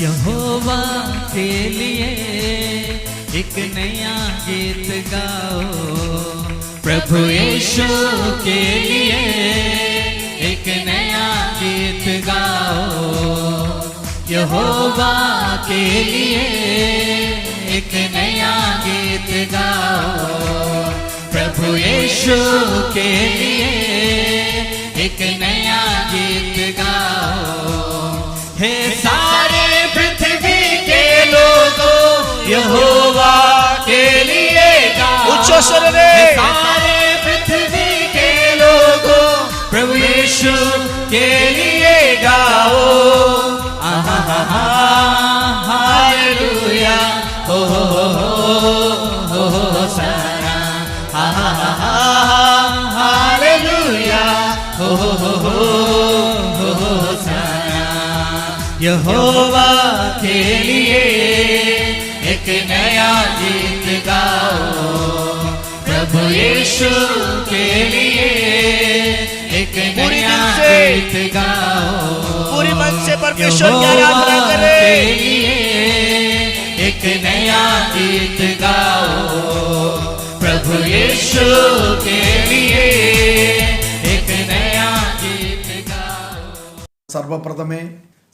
यहोवा के लिए एक नया गीत गाओ, प्रभु यीशु के लिए एक नया गीत गाओ, यहोवा के लिए एक नया गीत गाओ, प्रभु यीशु के लिए एक नया गीत गाओ। हे सारे पृथ्वी के लोगों यहोवा के लिए गाओ, उच्च स्वर रे सारे पृथ्वी के लोगों प्रभु यीशु के लिए गाओ। हालेलुया हो सारा हालेलुया हो सारा। यहोवा के लिए एक नया गीत गाओ, प्रभु यीशु के लिए एक नया गीत गाओ, पूरी मन से परमेश्वर की आराधना करें। एक नया गीत गाओ, प्रभु यीशु के लिए एक नया गीत गाओ। सर्वप्रथमे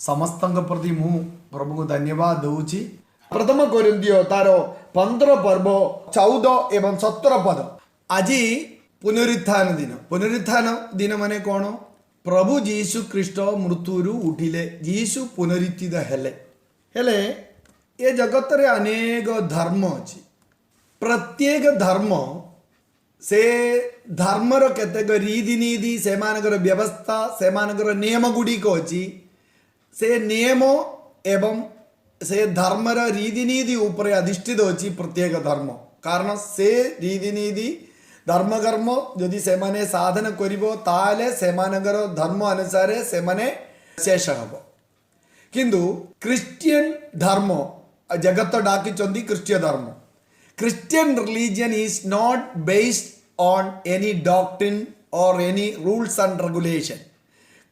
समस्तଙ୍କ प्रति मु प्रभु को धन्यवाद दूची। प्रथम कोरिन्थियो तारो 15 पर्व 14 एवं 17 पद। आज पुनरुत्थान दिन। पुनरुत्थान दिन माने कौन? प्रभु जीशु ख्रीष्ट मृत्युरु उठिले, जीशु पुनरुत्थित हेले। हेले ये जगत रे अनेक धर्म अछि। प्रत्येक धर्म से धर्मर केतेक रीति नीति से मानकर व्यवस्था से मानकर नियम गुड़िक अछि। से नियम एवं से धर्मर रीति नीति ऊपर अधिष्ठित अछि प्रत्येक धर्म। कारण से रीति नीति धर्म कर्म यदि से माने साधन करिबो ताले से मानकर धर्म अनुसार से माने शेष हबो। किंतु क्रिश्चियन धर्म जगत डाकी चंदी क्रिश्चियन धर्म। Christian religion is not based on any doctrine or any rules and regulation.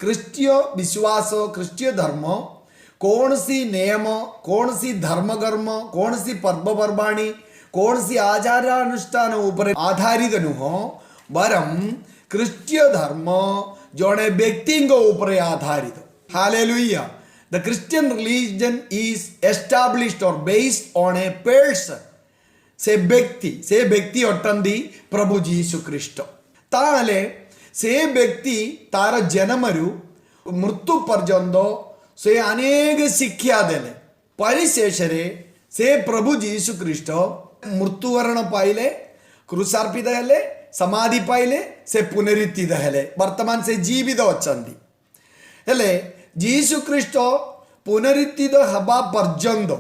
क्रिस्टीय विश्वास क्रिस्टीय धर्म कौन सी नियम, कौन सी धर्म कर्म, कौन सी पर्वपर्वाणी, कौन सी आचारानुष्ठान ऊपर आधारित नुह, वरम क्रिस्टीय धर्म जड़े व्यक्ति ऊपर आधारित। Hallelujah. The Christian religion is established or based on a person. से व्यक्ति अटंदी प्रभु जीशु ख्रीष्ट। ताले से व्यक्ति तार जन्मरु मृत्यु पर्यंत से अनेक शिक्षा देले। परिशेषरे से प्रभु जीशु ख्रीष्ट मृत्युवरण पाइले, क्रूसार्पित हेले, समाधि पाइले, से पुनरुत्थित हेले, वर्तमान से जीवित अछंती। हेले जीशु ख्रीष्ट पुनरुत्थित हबा पर्यंत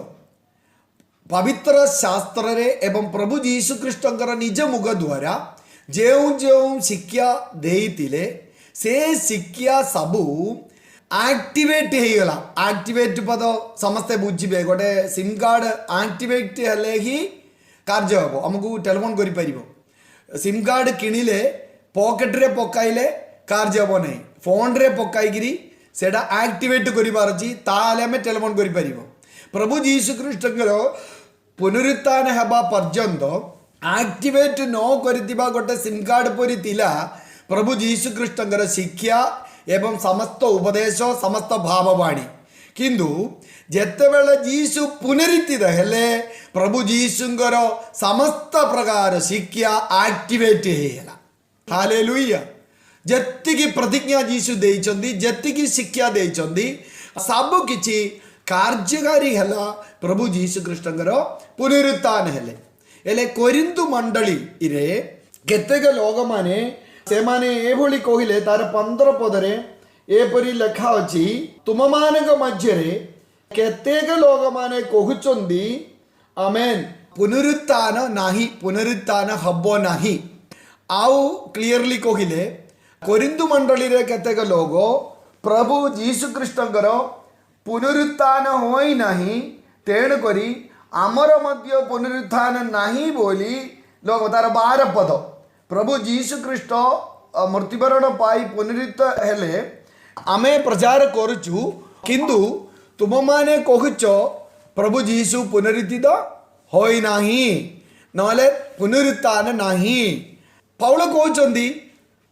पवित्र शास्त्र रे एवं प्रभु जीशु ख्रीष्टंकर निज मुख द्वारा जो जो शिक्षा देइतिले से शिक्षा सबू एक्टिवेट हेगला। एक्टिवेट पद समस्ते बुझे। गोटे सिम कार्ड एक्टिवेट हेले ही कार्य हम आमको टेलीफोन करि परिबो। सिम कार्ड किनिले पॉकेट रे पकाइले कार्य हम नहीं, फोन रे पकाइगिरी सेटा एक्टिवेट करिबार अछि ताले हमें टेलीफोन करि परिबो। प्रभु जीशु ख्रीष्टंकर पुनरुत्थान हेबा पर्यंत एक्टिवेट न करितिबा गोटे सिम कार्ड परि तिला प्रभु जीशु ख्रीष्टंकर शिक्षा एवं समस्त उपदेश समस्त भाववाणी। किंतु जेतेबेले जीशु पुनरुत्थित हेले प्रभु जीशुंकर समस्त प्रकार शिक्षा एक्टिवेट हेला। हालेलुया। जत्तिकी प्रतिज्ञा जीशु देइचंदी, जत्तिकी शिक्षा देइचंदी, सब किछि कार्यकारी हेला प्रभु जीशु ख्रीष्टंकर पुनरुत्थान हेले। हेले कोरिन्थु मंडली रे केतेक लोक माने से माने एभली कहिले तार 15 पदरे एपरि लेखा अछि, तुम मानक मध्य रे केतेक लोक माने कहउचंदी आमेन पुनरुत्थान नाही, पुनरुत्थान हबो नाही। आउ क्लियरली कहिले कोरिन्थु मंडली रे केतेक लोक प्रभु जीशु ख्रीष्टंकर पुनरुत्थान होई नाही, तेणु करी आमर मध्य पुनरुत्थान नाही बोली लोक तार 12 पद प्रभु जीशु ख्रीष्ट मृत्युवरण पाई पुनरुत्थित हेले आमे प्रचार करूचु, किंतु ତୁମମାନେ କହୁଛ ପ୍ରଭୁ ଯୀଶୁ ପୁନରୁତ୍ଥିତ ହୋଇନାହିଁ, ନହେଲେ ପୁନରୁତ୍ଥାନ ନାହିଁ। ପାଉଲ କହୁଛନ୍ତି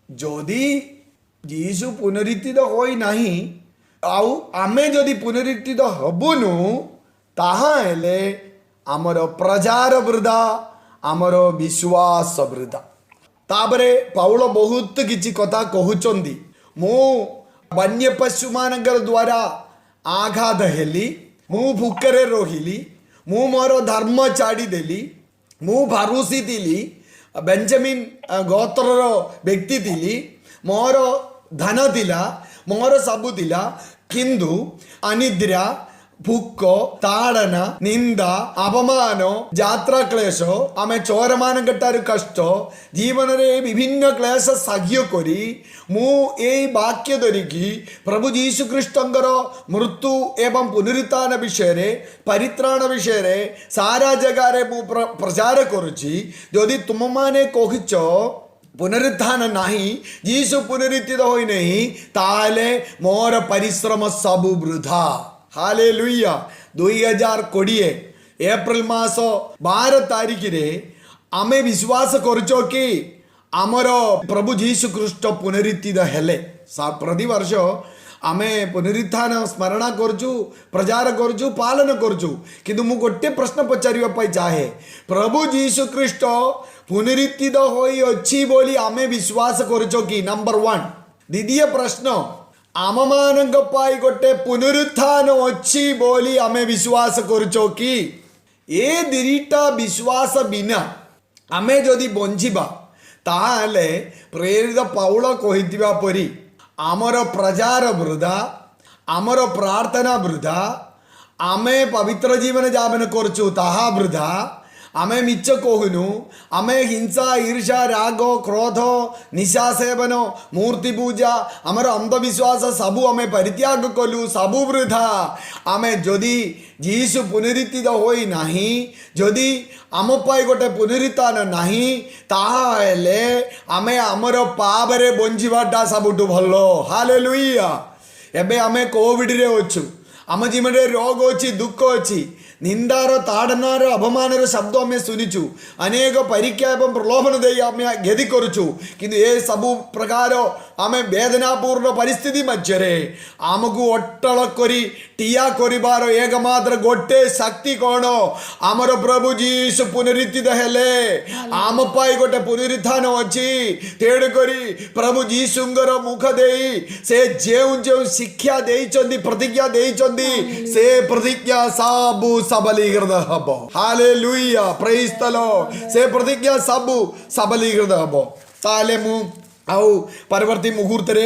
ଯଦି ଯୀଶୁ ପୁନରୁତ୍ଥିତ ହୋଇନାହିଁ ଆଉ ଆମେ ଯଦି ପୁନରୁତ୍ଥିତ ହେବୁନୁ ତାହେଲେ ଆମର ପ୍ରଚାର ବୃଥା, ଆମର ବିଶ୍ୱାସ ବୃଥା। ତାପରେ ପାଉଲ ବହୁତ କିଛି କଥା କହୁଛନ୍ତି। ମୁଁ ବନ୍ୟ ପଶୁମାନଙ୍କର ଦ୍ୱାରା ଆଘାତ ହେଲି, ମୁଁ ଭୁକରେ ରହିଲି, ମୁଁ ମୋର ଧର୍ମ ଛାଡ଼ିଦେଲି, ମୁଁ ଫାରୁସୀ ଥିଲି, ବେଞ୍ଜାମିନ୍ ଗୋତ୍ରର ବ୍ୟକ୍ତି ଥିଲି, ମୋର ଧନ ଥିଲା, ମୋର ସବୁ ଥିଲା, କିନ୍ତୁ ଅନିଦ୍ରା, ଭୁକ, ତାଡ଼ନ, ନିନ୍ଦା, ଅପମାନ, ଯାତ୍ରା କ୍ଲେଶ, ଆମେ ଚୋରମାନଙ୍କ ଠାରୁ କଷ୍ଟ, ଜୀବନରେ ବିଭିନ୍ନ କ୍ଲେଶ ସହ୍ୟ କରି ମୁଁ ଏଇ ବାକ୍ୟ ଧରିକି ପ୍ରଭୁ ଯୀଶୁ ଖ୍ରୀଷ୍ଟଙ୍କର ମୃତ୍ୟୁ ଏବଂ ପୁନରୁତ୍ଥାନ ବିଷୟରେ, ପରିତ୍ରାଣ ବିଷୟରେ ସାରା ଜାଗାରେ ମୁଁ ପ୍ରଚାର କରୁଛି। ଯଦି ତୁମମାନେ କହୁଛ ପୁନରୁତ୍ଥାନ ନାହିଁ, ଯୀଶୁ ପୁନରୁତ୍ଥିତ ହୋଇନାହିଁ, ତାହେଲେ ମୋର ପରିଶ୍ରମ ସବୁ ବୃଥା। ହାଲେଲୁୟା। 2020 ଏପ୍ରିଲ ମାସ 12 ତାରିଖରେ ଆମେ ବିଶ୍ୱାସ କରୁଛ କି ଆମର ପ୍ରଭୁ ଯୀଶୁ ଖ୍ରୀଷ୍ଟ ପୁନରୁତ୍ଥିତ ହେଲେ? ପ୍ରତିବର୍ଷ ଆମେ ପୁନରୁତ୍ଥାନ ସ୍ମରଣ କରୁଛୁ, ପ୍ରଚାର କରୁଛୁ, ପାଳନ କରୁଛୁ, କିନ୍ତୁ ମୁଁ ଗୋଟିଏ ପ୍ରଶ୍ନ ପଚାରିବା ପାଇଁ ଚାହେଁ, ପ୍ରଭୁ ଯୀଶୁ ଖ୍ରୀଷ୍ଟ ପୁନରୁତ୍ଥିତ ହୋଇଅଛି ବୋଲି ଆମେ ବିଶ୍ୱାସ କରୁଛ କି? ନମ୍ବର 1। ଦ୍ୱିତୀୟ ପ୍ରଶ୍ନ, ଆମମାନଙ୍କ ପାଇଁ ଗୋଟେ ପୁନରୁତ୍ଥାନ ଅଛି ବୋଲି ଆମେ ବିଶ୍ୱାସ କରୁଛ କି? ଏ ଦୁଇଟା ବିଶ୍ୱାସ ବିନା ଆମେ ଯଦି ବଞ୍ଚିବା ତାହେଲେ ପ୍ରେରିତ ପାଉଲ କହିଥିବା ପରି ଆମର ପ୍ରଚାର ବୃଥା, ଆମର ପ୍ରାର୍ଥନା ବୃଥା, ଆମେ ପବିତ୍ର ଜୀବନ ଯାପନ କରୁଛୁ ତାହା ବୃଥା, ଆମେ ମିଛ କହୁନୁ, ଆମେ ହିଂସା, ଈର୍ଷା, ରାଗ, କ୍ରୋଧ, ନିଶା ସେବନ, ମୂର୍ତ୍ତି ପୂଜା, ଆମର ଅନ୍ଧବିଶ୍ୱାସ ସବୁ ଆମେ ପରିତ୍ୟାଗ କଲୁ, ସବୁ ବୃଥା। ଆମେ ଯଦି ଯୀଶୁ ପୁନରୁତ୍ଥିତ ହୋଇନାହିଁ, ଯଦି ଆମ ପାଇଁ ଗୋଟେ ପୁନରୁତ୍ଥାନ ନାହିଁ, ତାହେଲେ ଆମେ ଆମର ପାପରେ ବଞ୍ଚିବାଟା ସବୁଠୁ ଭଲ। ହାଲେଲୁୟା। ଏବେ ଆମେ କୋଭିଡରେ ଅଛୁ, ଆମ ଜୀବନରେ ରୋଗ ଅଛି, ଦୁଃଖ ଅଛି, ନିନ୍ଦାର, ତାଡ଼ନାର, ଅପମାନର ଶବ୍ଦ ଆମେ ଶୁଣିଛୁ, ଅନେକ ପରୀକ୍ଷା ଏବଂ ପ୍ରଲୋଭନ ଦେଇ ଆମେ ଘେଦି କରୁଛୁ, କିନ୍ତୁ ଏ ସବୁ ପ୍ରକାର ଆମେ ବେଦନାପୂର୍ଣ୍ଣ ପରିସ୍ଥିତି ମଧ୍ୟରେ ଆମକୁ ଅଟଳ କରି ଠିଆ କରିବାର ଏକମାତ୍ର ଗୋଟେ ଶକ୍ତି କ'ଣ? ଆମର ପ୍ରଭୁ ଯୀଶୁ ପୁନରୁତ୍ଥିତ ହେଲେ, ଆମ ପାଇଁ ଗୋଟେ ପୁନରୁତ୍ଥାନ ଅଛି। ତେଣୁକରି ପ୍ରଭୁ ଯୀଶୁଙ୍କର ମୁଖ ଦେଇ ସେ ଯେଉଁ ଯେଉଁ ଶିକ୍ଷା ଦେଇଛନ୍ତି, ପ୍ରତିଜ୍ଞା ଦେଇଛନ୍ତି, ସେ ପ୍ରତିଜ୍ଞା ସବୁ ସବଲୀକୃତ ହବ। ହାଲେଲୁୟା, ପ୍ରେଜ୍ ଦ ଲର୍ଡ। ସେ ପ୍ରତିଜ୍ଞା ସବୁ ସବଲୀକୃତ ହବ। ତାହେଲେ ମୁଁ ଆଉ ପରବର୍ତ୍ତୀ ମୁହୂର୍ତ୍ତରେ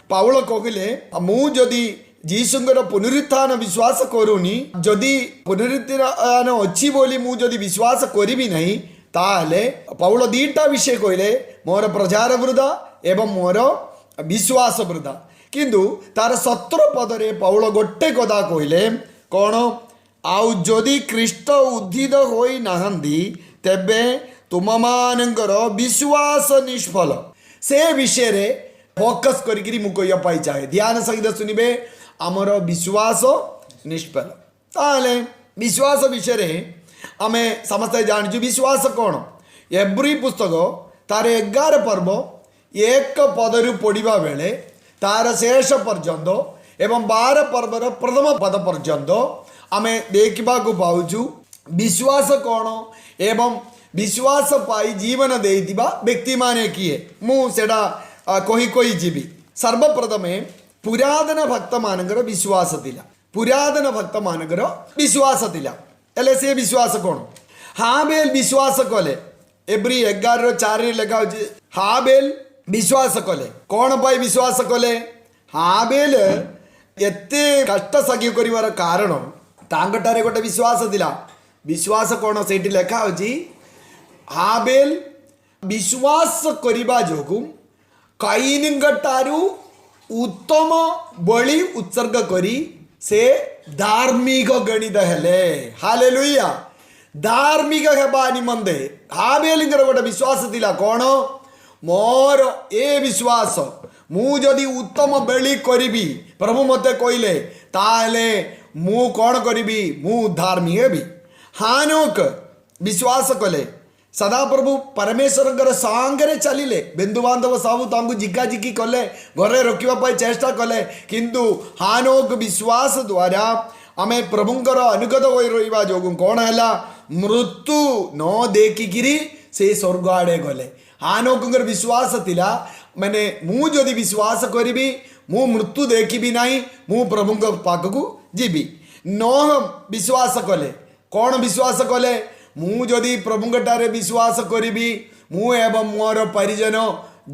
ପାଉଲ କହିଲେ, ମୁଁ ଯଦି ଯୀଶୁଙ୍କର ପୁନରୁତ୍ଥାନ ବିଶ୍ୱାସ କରୁନି, ଯଦି ପୁନରୁତ୍ଥାନ ଅଛି ବୋଲି ମୁଁ ଯଦି ବିଶ୍ୱାସ କରିବି ନାହିଁ, ତାହେଲେ ପାଉଲ ଦୁଇଟା ବିଷୟ କହିଲେ, ମୋର ପ୍ରଚାର ବୃଥା ଏବଂ ମୋର ବିଶ୍ୱାସ ବୃଥା। କିନ୍ତୁ ତାର 17 ପଦରେ ପାଉଲ ଗୋଟେ କଥା କହିଲେ, କ'ଣ? ଆଉ ଯଦି ଖ୍ରୀଷ୍ଟ ଉଦ୍ଧିତ ହୋଇନାହାନ୍ତି ତେବେ ତୁମମାନଙ୍କର ବିଶ୍ୱାସ ନିଷ୍ଫଳ। ସେ ବିଷୟରେ ଫୋକସ୍ କରିକିରି ମୁଁ କହିବା ପାଇଁ ଚାହେଁ। ଧ୍ୟାନ ସହିତ ଶୁଣିବେ, ଆମର ବିଶ୍ୱାସ ନିଷ୍ଫଳ। ତାହେଲେ ବିଶ୍ୱାସ ବିଷୟରେ ଆମେ ସମସ୍ତେ ଜାଣିଛୁ। ବିଶ୍ୱାସ କ'ଣ? ଏବ୍ରୀ ପୁସ୍ତକ ତାର 11 ପର୍ବ 1 ପଦରୁ ପଢ଼ିବା ବେଳେ ତାର ଶେଷ ପର୍ଯ୍ୟନ୍ତ ଏବଂ 12 ପର୍ବର ପ୍ରଥମ ପଦ ପର୍ଯ୍ୟନ୍ତ ଆମେ ଦେଖିବାକୁ ପାଉଛୁ ବିଶ୍ୱାସ କ'ଣ ଏବଂ ବିଶ୍ୱାସ ପାଇ ଜୀବନ ଦେଇଥିବା ବ୍ୟକ୍ତିମାନେ କିଏ। ମୁଁ ସେଟା କହି ଯିବି। ସର୍ବପ୍ରଥମେ ପୁରାତନ ଭକ୍ତମାନଙ୍କର ବିଶ୍ୱାସ ଥିଲା। ପୁରାତନ ଭକ୍ତମାନଙ୍କର ବିଶ୍ୱାସ ଥିଲା। ହେଲେ ସେ ବିଶ୍ୱାସ କ'ଣ? ହାବେଲ ବିଶ୍ୱାସ କଲେ। ଏବ୍ରୀ 11:4 ଲେଖା ହେଉଛି, ହାବେଲ ବିଶ୍ୱାସ କଲେ। କ'ଣ ପାଇଁ ବିଶ୍ୱାସ କଲେ? ହାବେଲ ଏତେ କଷ୍ଟ ସହ୍ୟ କରିବାର କାରଣ ତାଙ୍କଠାରେ ଗୋଟେ ବିଶ୍ୱାସ ଥିଲା। ବିଶ୍ୱାସ କ'ଣ? ସେଇଠି ଲେଖା ହେଉଛି, ହାବେଲ ବିଶ୍ୱାସ କରିବା ଯୋଗୁଁ କୟୀନଙ୍କ ଠାରୁ ଉତ୍ତମ ବଳି ଉତ୍ସର୍ଗ କରି ସେ ଧାର୍ମିକ ଗଣିତ ହେଲେ। ହାଲେଲୁୟା। ଧାର୍ମିକ ହେବା ନିମନ୍ତେ ହାବେଲଙ୍କର ଗୋଟେ ବିଶ୍ୱାସ ଥିଲା। କ'ଣ? ମୋର ଏ ବିଶ୍ୱାସ, ମୁଁ ଯଦି ଉତ୍ତମ ବଳି କରିବି, ପ୍ରଭୁ ମୋତେ କହିଲେ, ତାହେଲେ ମୁଁ କ'ଣ କରିବି, ମୁଁ ଉଦ୍ଧାରମୀ ହେବି। ହାନୋକ ବିଶ୍ୱାସ କଲେ, ସଦାପ୍ରଭୁ ପରମେଶ୍ୱରଙ୍କର ସାଙ୍ଗରେ ଚାଲିଲେ। ବନ୍ଧୁବାନ୍ଧବ ସବୁ ତାଙ୍କୁ ଝିକାଝିକି କଲେ, ଘରେ ରଖିବା ପାଇଁ ଚେଷ୍ଟା କଲେ, କିନ୍ତୁ ହାନୋକ ବିଶ୍ୱାସ ଦ୍ୱାରା ଆମେ ପ୍ରଭୁଙ୍କର ଅନୁଗତ ହୋଇ ରହିବା ଯୋଗୁଁ କ'ଣ ହେଲା, ମୃତ୍ୟୁ ନ ଦେଖିକିରି ସେ ସ୍ୱର୍ଗ ଆଡ଼େ ଗଲେ। ହାନୋକଙ୍କର ବିଶ୍ୱାସ ଥିଲା, ମାନେ ମୁଁ ଯଦି ବିଶ୍ୱାସ କରିବି ମୁଁ ମୃତ୍ୟୁ ଦେଖିବି ନାହିଁ, ମୁଁ ପ୍ରଭୁଙ୍କ ପାଖକୁ ଯିବି। ନୋହ ବିଶ୍ୱାସ କଲେ, କ'ଣ ବିଶ୍ୱାସ କଲେ, ମୁଁ ଯଦି ପ୍ରଭୁଙ୍କଠାରେ ବିଶ୍ୱାସ କରିବି, ମୁଁ ଏବଂ ମୋର ପରିଜନ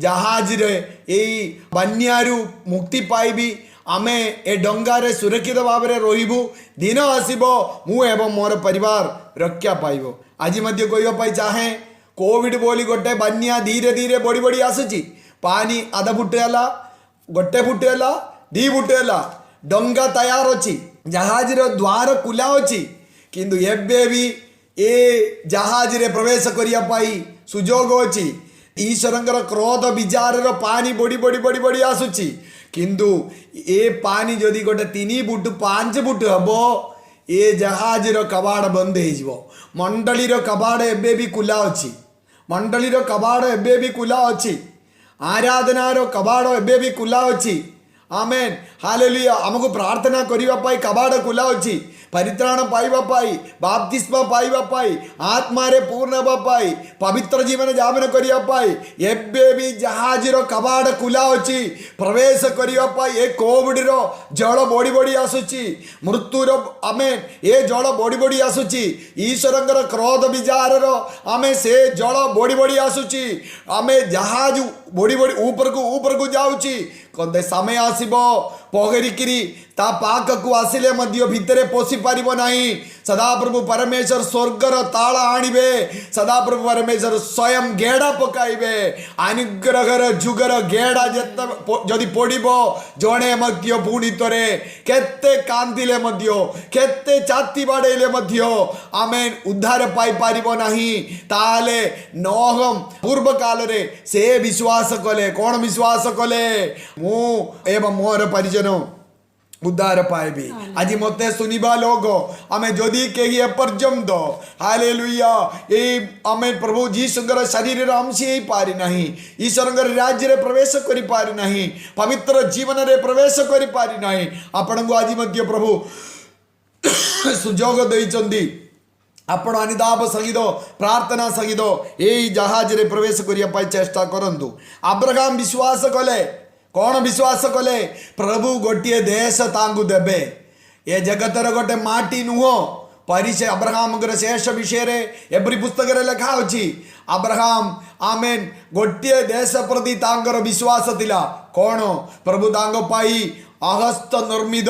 ଜାହାଜରେ ଏଇ ବନ୍ୟାରୁ ମୁକ୍ତି ପାଇବି, ଆମେ ଏ ଡଙ୍ଗାରେ ସୁରକ୍ଷିତ ଭାବରେ ରହିବୁ, ଦିନ ଆସିବ ମୁଁ ଏବଂ ମୋର ପରିବାର ରକ୍ଷା ପାଇବ। ଆଜି ମଧ୍ୟ କହିବା ପାଇଁ ଚାହେଁ, କୋଭିଡ଼ ବୋଲି ଗୋଟେ ବନ୍ୟା ଧୀରେ ଧୀରେ ବଢ଼ି ବଢ଼ି ଆସୁଛି। ପାଣି ଆଧା ଫୁଟ ହେଲା, ଗୋଟେ ଫୁଟ ହେଲା, 2 ଫୁଟ ହେଲା, ଡଙ୍ଗା ତୟାର ଅଛି, ଜାହାଜର ଦ୍ୱାର ଖୋଲା ଅଛି, କିନ୍ତୁ ଏବେ ବି ଏ ଜାହାଜରେ ପ୍ରବେଶ କରିବା ପାଇଁ ସୁଯୋଗ ଅଛି। ଈଶ୍ୱରଙ୍କର କ୍ରୋଧ ବିଚାରର ପାଣି ବଢ଼ି ବଢ଼ି ବଢ଼ି ବଢ଼ି ଆସୁଛି, କିନ୍ତୁ ଏ ପାଣି ଯଦି ଗୋଟେ 3 ଫୁଟ 5 ଫୁଟ ହେବ, ଏ ଜାହାଜର କବାଟ ବନ୍ଦ ହେଇଯିବ। ମଣ୍ଡଳୀର କବାଟ ଏବେ ବି ଖୋଲା ଅଛି, ମଣ୍ଡଳୀର କବାଟ ଏବେ ବି ଖୋଲା ଅଛି, ଆରାଧନାର କବାଟ ଏବେ ବି ଖୋଲା ଅଛି। ଆମେନ୍, ହାଲେଲୁୟା। ଆମକୁ ପ୍ରାର୍ଥନା କରିବା ପାଇଁ କବାଟ ଖୋଲା ଅଛି, ପରିତ୍ରାଣ ପାଇବା ପାଇଁ, ବାପ୍ତିସ୍ମ ପାଇବା ପାଇଁ, ଆତ୍ମାରେ ପୂର୍ଣ୍ଣ ହେବା ପାଇଁ, ପବିତ୍ର ଜୀବନ ଯାପନ କରିବା ପାଇଁ ଏବେ ବି ଜାହାଜର କବାଟ ଖୋଲା ଅଛି। ପ୍ରବେଶ କରିବା ପାଇଁ ଏ କୋଭିଡ଼ର ଜଳ ବଢ଼ି ବଢ଼ି ଆସୁଛି, ମୃତ୍ୟୁର ଆମେନ୍ ଏ ଜଳ ବଢ଼ି ବଢ଼ି ଆସୁଛି, ଈଶ୍ୱରଙ୍କର କ୍ରୋଧ ବିଚାରର ଆମେ ସେ ଜଳ ବଢ଼ି ବଢ଼ି ଆସୁଛି। ଆମେ ଜାହାଜ ବଢ଼ି ବଢ଼ି ଉପରକୁ ଯାଉଛି। କଦେ ସମୟ ଆସିବ ପହରିକିରି ତା ପାଖକୁ ଆସିଲେ ମଧ୍ୟ ଭିତରେ ପଶି ପାରିବ ନାହିଁ। ସଦାପ୍ରଭୁ ପରମେଶ୍ୱର ସ୍ୱର୍ଗର ତାଳ ଆଣିବେ, ସଦାପ୍ରଭୁ ପରମେଶ୍ୱର ସ୍ୱୟଂ ଗେଡ଼ା ପକାଇବେ। ଅନୁଗ୍ରହର ଯୁଗର ଗେଡ଼ା ଯଦି ପଡ଼ିବ, ଜଣେ ମଧ୍ୟ ପୁଣି ଥରେ କେତେ କାନ୍ଦିଲେ ମଧ୍ୟ, କେତେ ଛାତି ବାଡ଼େଇଲେ ମଧ୍ୟ ଆମେ ଉଦ୍ଧାର ପାଇପାରିବ ନାହିଁ। ତାହେଲେ ନୋହ ପୂର୍ବ କାଳରେ ସେ ବିଶ୍ୱାସ କଲେ, କ'ଣ ବିଶ୍ୱାସ କଲେ, ମୁଁ ଏବଂ ମୋର ପରିଜନ ଉଦ୍ଧାର ପାଇବି। ଆଜି ମୋତେ ଶୁଣିବା ଲୋକ, ଆମେ ଯଦି କେହି ଏପର୍ଯ୍ୟନ୍ତ ହାଲେଲୁୟା ଏଇ ଆମେ ପ୍ରଭୁ ଯୀଶୁଙ୍କର ଶରୀରର ଅଂଶ ହେଇପାରି ନାହିଁ, ଈଶ୍ୱରଙ୍କର ରାଜ୍ୟରେ ପ୍ରବେଶ କରିପାରି ନାହିଁ, ପବିତ୍ର ଜୀବନରେ ପ୍ରବେଶ କରିପାରି ନାହିଁ, ଆପଣଙ୍କୁ ଆଜି ମଧ୍ୟ ପ୍ରଭୁ ସୁଯୋଗ ଦେଇଛନ୍ତି। ଆପଣ ଅନୁତାପ ସହିତ, ପ୍ରାର୍ଥନା ସହିତ ଏଇ ଜାହାଜରେ ପ୍ରବେଶ କରିବା ପାଇଁ ଚେଷ୍ଟା କରନ୍ତୁ। ଆବ୍ରାହାମ ବିଶ୍ୱାସ କଲେ, କ'ଣ ବିଶ୍ୱାସ କଲେ, ପ୍ରଭୁ ଗୋଟିଏ ଦେଶ ତାଙ୍କୁ ଦେବେ। ଏ ଜଗତର ଗୋଟେ ମାଟି ନୁହଁ। ପରିଚୟ ଆବ୍ରାହାମଙ୍କର ଶେଷ ବିଷୟରେ ଏଭଳି ପୁସ୍ତକରେ ଲେଖା ଅଛି। ଆବ୍ରାହାମ ଆମେନ୍ ଗୋଟିଏ ଦେଶ ପ୍ରତି ତାଙ୍କର ବିଶ୍ୱାସ ଥିଲା। କ'ଣ, ପ୍ରଭୁ ତାଙ୍କ ପାଇଁ ହସ୍ତ ନିର୍ମିତ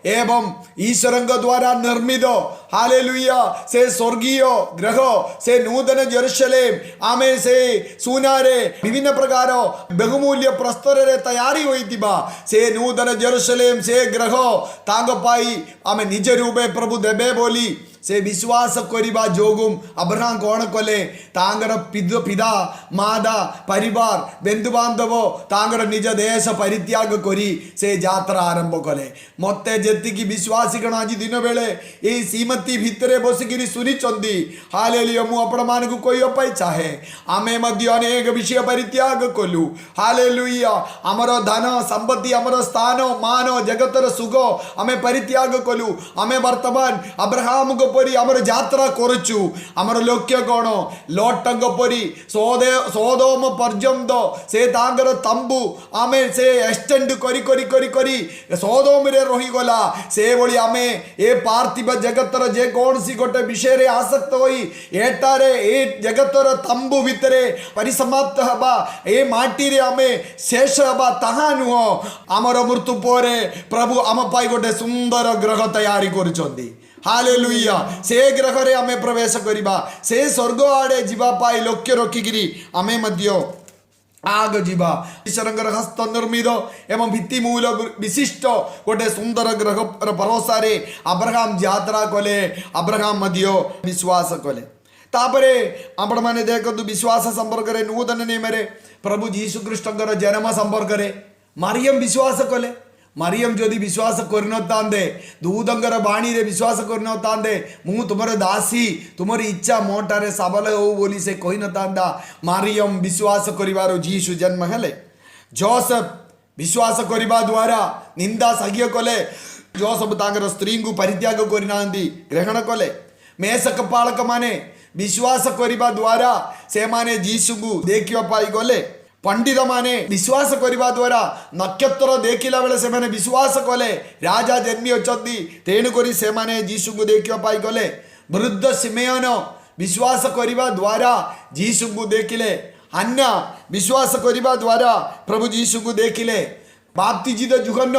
ଏବଂ ଈଶ୍ୱରଙ୍କ ଦ୍ୱାରା ନିର୍ମିତ ହାଲେଲୁୟା ସେ ସ୍ୱର୍ଗୀୟ ଗ୍ରହ, ସେ ନୂତନ ଜେରୁସଲେମ, ଆମେ ସେ ସୁନାରେ ବିଭିନ୍ନ ପ୍ରକାର ବହୁମୂଲ୍ୟ ପ୍ରସ୍ତରରେ ତୟାରୀ ହୋଇଥିବା ସେ ନୂତନ ଜେରୁସଲେମ, ସେ ଗ୍ରହ ତାଙ୍କ ପାଇଁ ଆମେ ନିଜ ରୂପେ ପ୍ରଭୁ ଦେବେ ବୋଲି ସେ ବିଶ୍ୱାସ କରିବା ଯୋଗୁଁ ଆବ୍ରାହାମ କ'ଣ କଲେ, ତାଙ୍କର ପିତା ମାତା ପରିବାର ବନ୍ଧୁବାନ୍ଧବ ତାଙ୍କର ନିଜ ଦେଶ ପରିତ୍ୟାଗ କରି ସେ ଯାତ୍ରା ଆରମ୍ଭ କଲେ। ମୋତେ ଯେତିକି ବିଶ୍ୱାସୀଗଣ ଆଜି ଦିନ ବେଳେ ଏଇ ଶ୍ରୀମତୀ ଭିତରେ ବସିକିରି ଶୁଣିଛନ୍ତି, ହାଲେଲୁୟା, ମୁଁ ଆପଣମାନଙ୍କୁ କହିବା ପାଇଁ ଚାହେଁ, ଆମେ ମଧ୍ୟ ଅନେକ ବିଷୟ ପରିତ୍ୟାଗ କଲୁ। ହାଲେଲୁୟା, ଆମର ଧନ ସମ୍ପତ୍ତି, ଆମର ସ୍ଥାନ ମାନ, ଜଗତର ସୁଖ ଆମେ ପରିତ୍ୟାଗ କଲୁ। ଆମେ ବର୍ତ୍ତମାନ ଆବ୍ରାହାମଙ୍କ ପରି ଆମର ଯାତ୍ରା କରୁଛୁ। ଆମର ଲକ୍ଷ୍ୟ କ'ଣ, ଲୋଟଙ୍କ ପରି ସୋଦୋମ ପର୍ଯ୍ୟନ୍ତ ସେ ତାଙ୍କର ତମ୍ବୁ ଆମେ ସେ ଏକ୍ସଟେଣ୍ଡ କରି କରି କରି କରି ସୋଦୋମରେ ରହିଗଲା। ସେଭଳି ଆମେ ଏ ପାର୍ଥିବ ଜଗତର ଯେକୌଣସି ଗୋଟେ ବିଷୟରେ ଆସକ୍ତ ହୋଇ ଏଠାରେ ଏ ଜଗତର ତମ୍ବୁ ଭିତରେ ପରିସମାପ୍ତ ହେବା, ଏ ମାଟିରେ ଆମେ ଶେଷ ହେବା ତାହା ନୁହଁ। ଆମର ମୃତ୍ୟୁ ପରେ ପ୍ରଭୁ ଆମ ପାଇଁ ଗୋଟେ ସୁନ୍ଦର ଗ୍ରହ ତିଆରି କରୁଛନ୍ତି। ହାଲେଲୁୟା, ସେ ଗ୍ରହରେ ଆମେ ପ୍ରବେଶ କରିବା, ସେ ସ୍ୱର୍ଗ ଆଡ଼େ ଯିବା ପାଇଁ ଲକ୍ଷ୍ୟ ରଖିକିରି ଆମେ ମଧ୍ୟ ଆଗ ଯିବା। ଈଶ୍ୱରଙ୍କର ହସ୍ତ ନିର୍ମିତ ଏବଂ ଭିତ୍ତିମୂଳ ବିଶିଷ୍ଟ ଗୋଟେ ସୁନ୍ଦର ଗ୍ରହର ଭରସାରେ ଆବ୍ରାହାମ ଯାତ୍ରା କଲେ, ଆବ୍ରାହାମ ମଧ୍ୟ ବିଶ୍ୱାସ କଲେ। ତାପରେ ଆପଣମାନେ ଦେଖନ୍ତୁ, ବିଶ୍ୱାସ ସମ୍ପର୍କରେ ନୂତନ ନିୟମରେ ପ୍ରଭୁ ଯୀଶୁ ଖ୍ରୀଷ୍ଟଙ୍କର ଜନ୍ମ ସମ୍ପର୍କରେ ମାରିୟମ ବିଶ୍ୱାସ କଲେ। ମାରିୟମ ଯଦି ବିଶ୍ୱାସ କରିନଥାନ୍ତେ, ଦୂତଙ୍କର ବାଣୀରେ ବିଶ୍ୱାସ କରିନଥାନ୍ତେ, ମୁଁ ତୁମର ଦାସୀ, ତୁମର ଇଚ୍ଛା ମୋଠାରେ ସବଲ ହଉ ବୋଲି ସେ କହିନଥାନ୍ତା। ମାରିୟମ ବିଶ୍ୱାସ କରିବାରୁ ଯୀଶୁ ଜନ୍ମ ହେଲେ। ଜୋସେଫ ବିଶ୍ୱାସ କରିବା ଦ୍ୱାରା ନିନ୍ଦା ସହ୍ୟ କଲେ। ଜୋସେଫ ତାଙ୍କର ସ୍ତ୍ରୀଙ୍କୁ ପରିତ୍ୟାଗ କରିନାହାନ୍ତି, ଗ୍ରହଣ କଲେ। ମେଷକ ପାଳକମାନେ ବିଶ୍ୱାସ କରିବା ଦ୍ୱାରା ସେମାନେ ଯୀଶୁଙ୍କୁ ଦେଖିବା ପାଇଁ ଗଲେ। ପଣ୍ଡିତମାନେ ବିଶ୍ୱାସ କରିବା ଦ୍ୱାରା ନକ୍ଷତ୍ର ଦେଖିଲା ବେଳେ ସେମାନେ ବିଶ୍ୱାସ କଲେ ରାଜା ଜନ୍ମି ଅଛନ୍ତି, ତେଣୁକରି ସେମାନେ ଯୀଶୁଙ୍କୁ ଦେଖିବା ପାଇଁ ଗଲେ। ବୃଦ୍ଧ ସିମେୟନ ବିଶ୍ୱାସ କରିବା ଦ୍ୱାରା ଯୀଶୁଙ୍କୁ ଦେଖିଲେ। ହାନ୍ନା ବିଶ୍ୱାସ କରିବା ଦ୍ୱାରା ପ୍ରଭୁ ଯୀଶୁଙ୍କୁ ଦେଖିଲେ। ବାପ୍ତିଜିତ ୟୁହନ୍ନ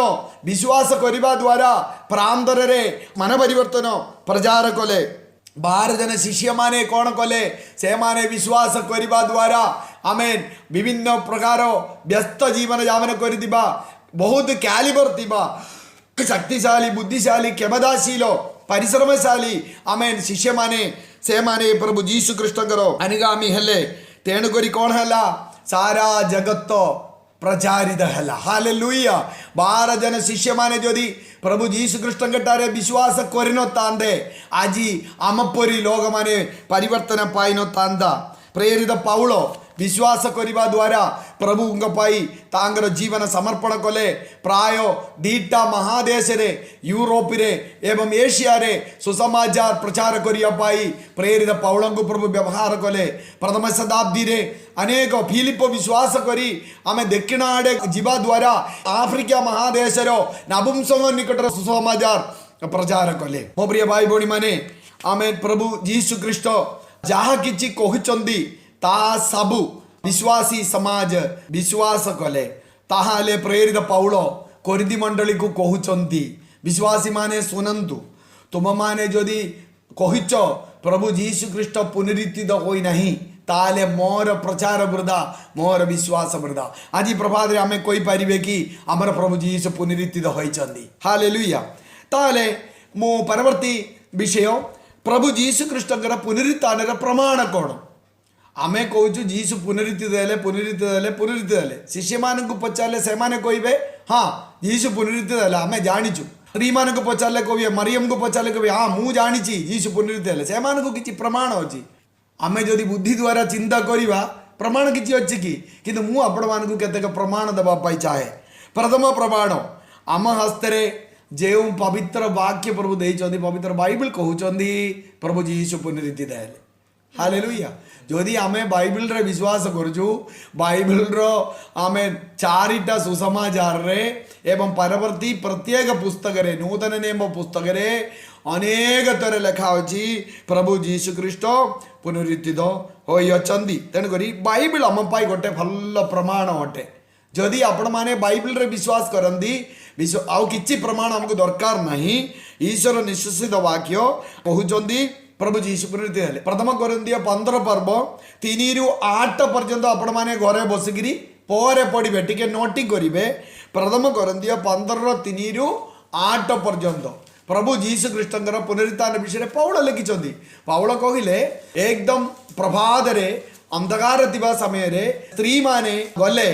ବିଶ୍ୱାସ କରିବା ଦ୍ୱାରା ପ୍ରାନ୍ତରରେ ମାନ ପରିବର୍ତ୍ତନ ପ୍ରଚାର କଲେ। 12 ଜଣ ଶିଷ୍ୟମାନେ କ'ଣ କଲେ? ସେମାନେ ବିଶ୍ୱାସ କରିବା ଦ୍ୱାରା ଆମେନ୍ ବିଭିନ୍ନ ପ୍ରକାର ବ୍ୟସ୍ତ ଜୀବନ ଯାପନ କରିଥିବା, ବହୁତ କ୍ୟାଲିବର ଥିବା, ଶକ୍ତିଶାଳୀ, ବୁଦ୍ଧିଶାଳୀ, କ୍ଷମତାଶୀଳ, ପରିଶ୍ରମଶାଳୀ ଆମେନ୍ ଶିଷ୍ୟମାନେ ସେମାନେ ପ୍ରଭୁ ଯୀଶୁ ଖ୍ରୀଷ୍ଟଙ୍କର ଅନୁଗାମୀ ହେଲେ। ତେଣୁକରି କ'ଣ ହେଲା? ସାରା ଜଗତ ପ୍ରଚାରିତ ହେଲା। ହାଲେଲୁୟା। 12 ଜଣ ଶିଷ୍ୟମାନେ ଯଦି ପ୍ରଭୁ ଯୀଶୁ ଖ୍ରୀଷ୍ଟଙ୍କଠାରେ ବିଶ୍ୱାସ କରିନଥାନ୍ତେ, ଆଜି ଆମ ପରି ଲୋକମାନେ ପରିବର୍ତ୍ତନ ପାଇନଥାନ୍ତା। ପ୍ରେରିତ ପାଉଳ ବିଶ୍ୱାସ କରିବା ଦ୍ୱାରା ପ୍ରଭୁଙ୍କ ପାଇଁ ତାଙ୍କର ଜୀବନ ସମର୍ପଣ କଲେ। ପ୍ରାୟ 2ଟା ମହାଦେଶରେ, ୟୁରୋପରେ ଏବଂ ଏସିଆରେ ସୁସମାଚାର ପ୍ରଚାର କରିବା ପାଇଁ ପ୍ରେରିତ ପାଉଳଙ୍କୁ ପ୍ରଭୁ ବ୍ୟବହାର କଲେ। ପ୍ରଥମ ଶତାବ୍ଦୀରେ ଅନେକ ଫିଲିପ ବିଶ୍ୱାସ କରି ଆମେ ଦକ୍ଷିଣ ଆଡ଼େ ଯିବା ଦ୍ୱାରା ଆଫ୍ରିକା ମହାଦେଶର ନପୁଂସକ ନିକଟରେ ସୁସମାଚାର ପ୍ରଚାର କଲେ। ମୋ ପ୍ରିୟ ଭାଇ ଭଉଣୀମାନେ, ଆମେ ପ୍ରଭୁ ଯୀଶୁ ଖ୍ରୀଷ୍ଟ ଯାହା କିଛି କହୁଛନ୍ତି ତାହା ସବୁ ବିଶ୍ୱାସୀ ସମାଜ ବିଶ୍ୱାସ କଲେ। ତାହେଲେ ପ୍ରେରିତ ପାଉଳ କୋରିନ୍ଥୀ ମଣ୍ଡଳୀକୁ କହୁଛନ୍ତି, ବିଶ୍ୱାସୀମାନେ ଶୁଣନ୍ତୁ, ତୁମମାନେ ଯଦି କହୁଛ ପ୍ରଭୁ ଯୀଶୁ ଖ୍ରୀଷ୍ଟ ପୁନରୁତ୍ଥିତ ହୋଇନାହିଁ, ତାହେଲେ ମୋର ପ୍ରଚାର ବୃଥା, ମୋର ବିଶ୍ୱାସ ବୃଥା। ଆଜି ପ୍ରଭାତରେ ଆମେ କହିପାରିବେ କି ଆମର ପ୍ରଭୁ ଯୀଶୁ ପୁନରୁତ୍ଥିତ ହୋଇଛନ୍ତି? ହାଲେଲୁୟା। ତାହେଲେ ମୁଁ ପରବର୍ତ୍ତୀ ବିଷୟ, ପ୍ରଭୁ ଯୀଶୁ ଖ୍ରୀଷ୍ଟଙ୍କର ପୁନରୁତ୍ଥାନର ପ୍ରମାଣ କ'ଣ? ଆମେ କହୁଛୁ ଯୀଶୁ ପୁନରୁତ୍ଥିତ ହେଲେ। ଶିଷ୍ୟମାନଙ୍କୁ ପଚାରିଲେ ସେମାନେ କହିବେ ହଁ ଯୀଶୁ ପୁନରୁତ୍ଥିତ ହେଲେ, ଆମେ ଜାଣିଛୁ। ସ୍ତ୍ରୀମାନଙ୍କୁ ପଚାରିଲେ କହିବେ, ମରିୟମଙ୍କୁ ପଚାରିଲେ କହିବେ ହଁ ମୁଁ ଜାଣିଛି ଯୀଶୁ ପୁନରୁତ୍ଥିତ ହେଲେ। ସେମାନଙ୍କୁ କିଛି ପ୍ରମାଣ ଅଛି। ଆମେ ଯଦି ବୁଦ୍ଧି ଦ୍ୱାରା ଚିନ୍ତା କରିବା, ପ୍ରମାଣ କିଛି ଅଛି କି? କିନ୍ତୁ ମୁଁ ଆପଣମାନଙ୍କୁ କେତେକ ପ୍ରମାଣ ଦେବା ପାଇଁ ଚାହେଁ। ପ୍ରଥମ ପ୍ରମାଣ, ଆମ ହସ୍ତରେ ଯେଉଁ ପବିତ୍ର ବାକ୍ୟ ପ୍ରଭୁ ଦେଇଛନ୍ତି, ପବିତ୍ର ବାଇବଲ କହୁଛନ୍ତି ପ୍ରଭୁ ଯୀଶୁ ପୁନରୁତ୍ଥିତ ହେଲେ। ହାଲେଲୁୟା। ଯଦି ଆମେ ବାଇବଲରେ ବିଶ୍ୱାସ କରୁଛୁ, ବାଇବଲର ଆମେ 4ଟା ସୁସମାଚାରରେ ଏବଂ ପରବର୍ତ୍ତୀ ପ୍ରତ୍ୟେକ ପୁସ୍ତକରେ, ନୂତନ ନିୟମ ପୁସ୍ତକରେ ଅନେକ ଥର ଲେଖା ଅଛି ପ୍ରଭୁ ଯୀଶୁ ଖ୍ରୀଷ୍ଟ ପୁନରୁତ୍ଥିତ ହୋଇଅଛନ୍ତି। ତେଣୁକରି ବାଇବଲ ଆମ ପାଇଁ ଗୋଟେ ଭଲ ପ୍ରମାଣ ଅଟେ। ଯଦି ଆପଣମାନେ ବାଇବଲରେ ବିଶ୍ୱାସ କରନ୍ତି, ଆଉ କିଛି ପ୍ରମାଣ ଆମକୁ ଦରକାର ନାହିଁ। ଈଶ୍ୱର ନିଶ୍ଚିତ ବାକ୍ୟ କହୁଛନ୍ତି ପ୍ରଭୁ ଯୀଶୁ ପୁନରୁତ୍ଥିତ ହେଲେ। ପ୍ରଥମ କୋରିନ୍ଥୀୟ 15 ପର୍ବ 3ରୁ 8 ପର୍ଯ୍ୟନ୍ତ ଆପଣମାନେ ଘରେ ବସିକିରି ପରେ ପଢ଼ିବେ, ଟିକେ ନୋଟି କରିବେ। ପ୍ରଥମ କୋରିନ୍ଥୀୟ 15ର 3ରୁ 8 ପର୍ଯ୍ୟନ୍ତ ପ୍ରଭୁ ଯୀଶୁ ଖ୍ରୀଷ୍ଟଙ୍କର ପୁନରୁତ୍ଥାନ ବିଷୟରେ ପାଉଳ ଲେଖିଛନ୍ତି। ପାଉଳ କହିଲେ, ଏକଦମ ପ୍ରଭାତରେ ଅନ୍ଧକାର ଥିବା ସମୟରେ ସ୍ତ୍ରୀମାନେ ଗଲେ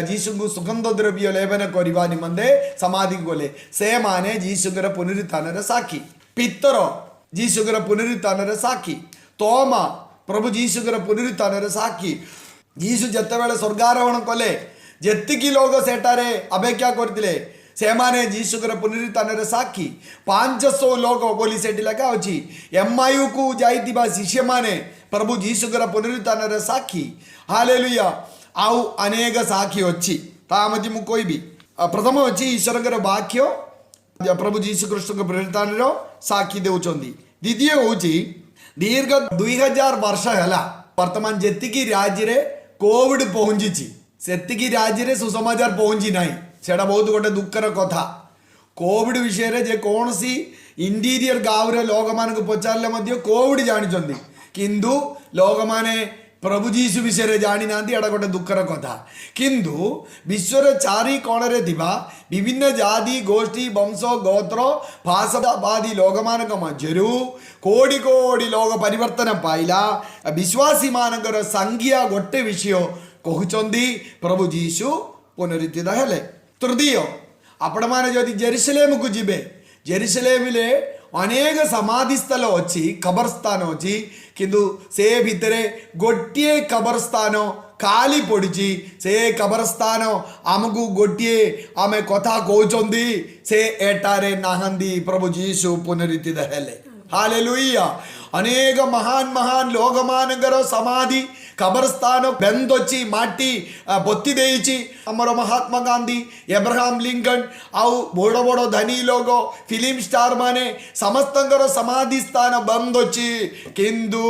ଯୀଶୁଙ୍କୁ ସୁଗନ୍ଧ ଦ୍ରବ୍ୟ ଲେପନ କରିବା ନିମନ୍ତେ ସମାଧିକୁ ଗଲେ। ସେମାନେ ଯୀଶୁଙ୍କର ପୁନରୁତ୍ଥାନର ସାକ୍ଷୀ। ପିତର ଯୀଶୁଙ୍କର ପୁନରୁତ୍ଥାନର ସାକ୍ଷୀ। ତୋମା ପ୍ରଭୁ ଯୀଶୁଙ୍କର ପୁନରୁତ୍ଥାନର ସାକ୍ଷୀ। ଯୀଶୁ ଯେତେବେଳେ ସ୍ୱର୍ଗାରୋହଣ କଲେ, ଯେତିକି ଲୋକ ସେଠାରେ ଅପେକ୍ଷା କରିଥିଲେ ସେମାନେ ଯୀଶୁଙ୍କର ପୁନରୁତ୍ଥାନର ସାକ୍ଷୀ। 500 ଲୋକ ବୋଲି ସେଠି ଲେଖା ଅଛି। ଏମ୍ଆଇକୁ ଯାଇଥିବା ଶିଷ୍ୟମାନେ ପ୍ରଭୁ ଯୀଶୁଙ୍କର ପୁନରୁତ୍ଥାନର ସାକ୍ଷୀ। ହାଲେଲୁୟା। ଆଉ ଅନେକ ସାକ୍ଷୀ ଅଛି, ତାହା ମଧ୍ୟ ମୁଁ କହିବି। ପ୍ରଥମ ଅଛି ଈଶ୍ୱରଙ୍କର ବାକ୍ୟ ପ୍ରଭୁ ଯୀଶୁ ଖ୍ରୀଷ୍ଟଙ୍କ ପୁନରୁତ୍ଥାନର ସାକ୍ଷୀ ଦେଉଛନ୍ତି। ଦ୍ୱିତୀୟ ହେଉଛି ଦୀର୍ଘ 2000 ବର୍ଷ ହେଲା ବର୍ତ୍ତମାନ ଯେତିକି ରାଜ୍ୟରେ କୋଭିଡ ପହଞ୍ଚିଛି, ସେତିକି ରାଜ୍ୟରେ ସୁସମାଚାର ପହଞ୍ଚି ନାହିଁ। ସେଇଟା ବହୁତ ଗୋଟେ ଦୁଃଖର କଥା। କୋଭିଡ ବିଷୟରେ ଯେକୌଣସି ଇଣ୍ଟିରିୟର ଗାଁରେ ଲୋକମାନଙ୍କୁ ପଚାରିଲେ ମଧ୍ୟ କୋଭିଡ ଜାଣିଛନ୍ତି, କିନ୍ତୁ ଲୋକମାନେ ପ୍ରଭୁ ଯୀଶୁ ବିଷୟରେ ଜାଣିନାହାନ୍ତି। ଏଇଟା ଗୋଟେ ଦୁଃଖର କଥା। କିନ୍ତୁ ବିଶ୍ୱର 4 କୋଣରେ ଥିବା ବିଭିନ୍ନ ଜାତି, ଗୋଷ୍ଠୀ, ବଂଶ, ଗୋତ୍ର, ଭାଷାବାଦୀ ଲୋକମାନଙ୍କ ମଧ୍ୟରୁ କୋଟି କୋଟି ଲୋକ ପରିବର୍ତ୍ତନ ପାଇଲା। ବିଶ୍ୱାସୀମାନଙ୍କର ସଂଖ୍ୟା ଗୋଟେ ବିଷୟ କହୁଛନ୍ତି ପ୍ରଭୁ ଯୀଶୁ ପୁନରୁତ୍ଥିତ ହେଲେ। ତୃତୀୟ, ଆପଣମାନେ ଯଦି ଜେରୁସଲେମକୁ ଯିବେ, ଜେରୁସଲେମିଲେ ଅନେକ ସମାଧି ସ୍ଥଳ ଅଛି, କବରସ୍ଥାନ ଅଛି, କିନ୍ତୁ ସେ ଭିତରେ ଗୋଟିଏ କବରସ୍ଥାନ ଖାଲି ପଡ଼ିଛି। ସେ କବରସ୍ଥାନ ଆମକୁ ଗୋଟିଏ ଆମେ କଥା କହୁଛନ୍ତି, ସେ ଏଠାରେ ନାହାନ୍ତି, ପ୍ରଭୁ ଯୀଶୁ ପୁନରୁତ୍ଥିତ ହେଲେ। ହାଲେଲୁୟା। ଅନେକ ମହାନ ମହାନ ଲୋକମାନଙ୍କର ସମାଧି କବରସ୍ଥାନ ବନ୍ଦ ଅଛି, ମାଟି ପୋତି ଦେଇଛି। ଆମର ମହାତ୍ମା ଗାନ୍ଧୀ, ଏବ୍ରାହମ ଲିଙ୍କନ, ଆଉ ବଡ଼ ବଡ଼ ଧନୀ ଲୋକ, ଫିଲ୍ମ ଷ୍ଟାର ମାନେ ସମସ୍ତଙ୍କର ସମାଧି ସ୍ଥାନ ବନ୍ଦ ଅଛି। କିନ୍ତୁ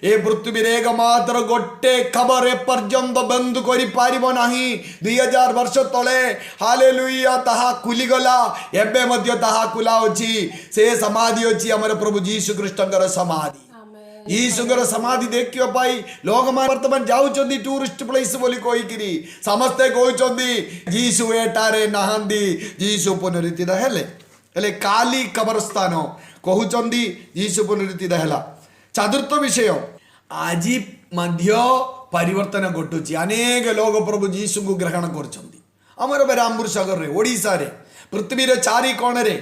ଏ ପୃଥିବୀରେ ଏକମାତ୍ର ଗୋଟେ ଖବର ଏପର୍ଯ୍ୟନ୍ତ ବନ୍ଦ କରିପାରିବ ନାହିଁ। 2000 ବର୍ଷ ତଳେ ହାଲେଲୁୟା ତାହା ଖୋଲିଗଲା, ଏବେ ମଧ୍ୟ ତାହା ଖୋଲା ଅଛି। ସେ ସମାଧି ଅଛି ଆମର ପ୍ରଭୁ ଯୀଶୁ ଖ୍ରୀଷ୍ଟଙ୍କର ସମାଧି। ଯୀଶୁଙ୍କର ସମାଧି ଦେଖିବା ପାଇଁ ଲୋକମାନେ ବର୍ତ୍ତମାନ ଯାଉଛନ୍ତି ଟୁରିଷ୍ଟ ପ୍ଲେସ ବୋଲି କହିକିରି। ସମସ୍ତେ କହୁଛନ୍ତି ଯୀଶୁ ଏଠାରେ ନାହାନ୍ତି, ଯୀଶୁ ପୁନରୁତ୍ଥିତ ହେଲେ। ହେଲେ କାଲି କବରସ୍ଥାନ କହୁଛନ୍ତି ଯୀଶୁ ପୁନରୁତ୍ଥିତ ହେଲା। ଚତୁର୍ଥ ବିଷୟ, ଆଜି ମଧ୍ୟ ପରିବର୍ତ୍ତନ ଘଟୁଛି। ଅନେକ ଲୋକ ପ୍ରଭୁ ଯୀଶୁଙ୍କୁ ଗ୍ରହଣ କରୁଛନ୍ତି। ଆମର ରାମପୁର ସାଗରରେ, ଓଡ଼ିଶାରେ, ପୃଥିବୀର ଚାରି କୋଣରେ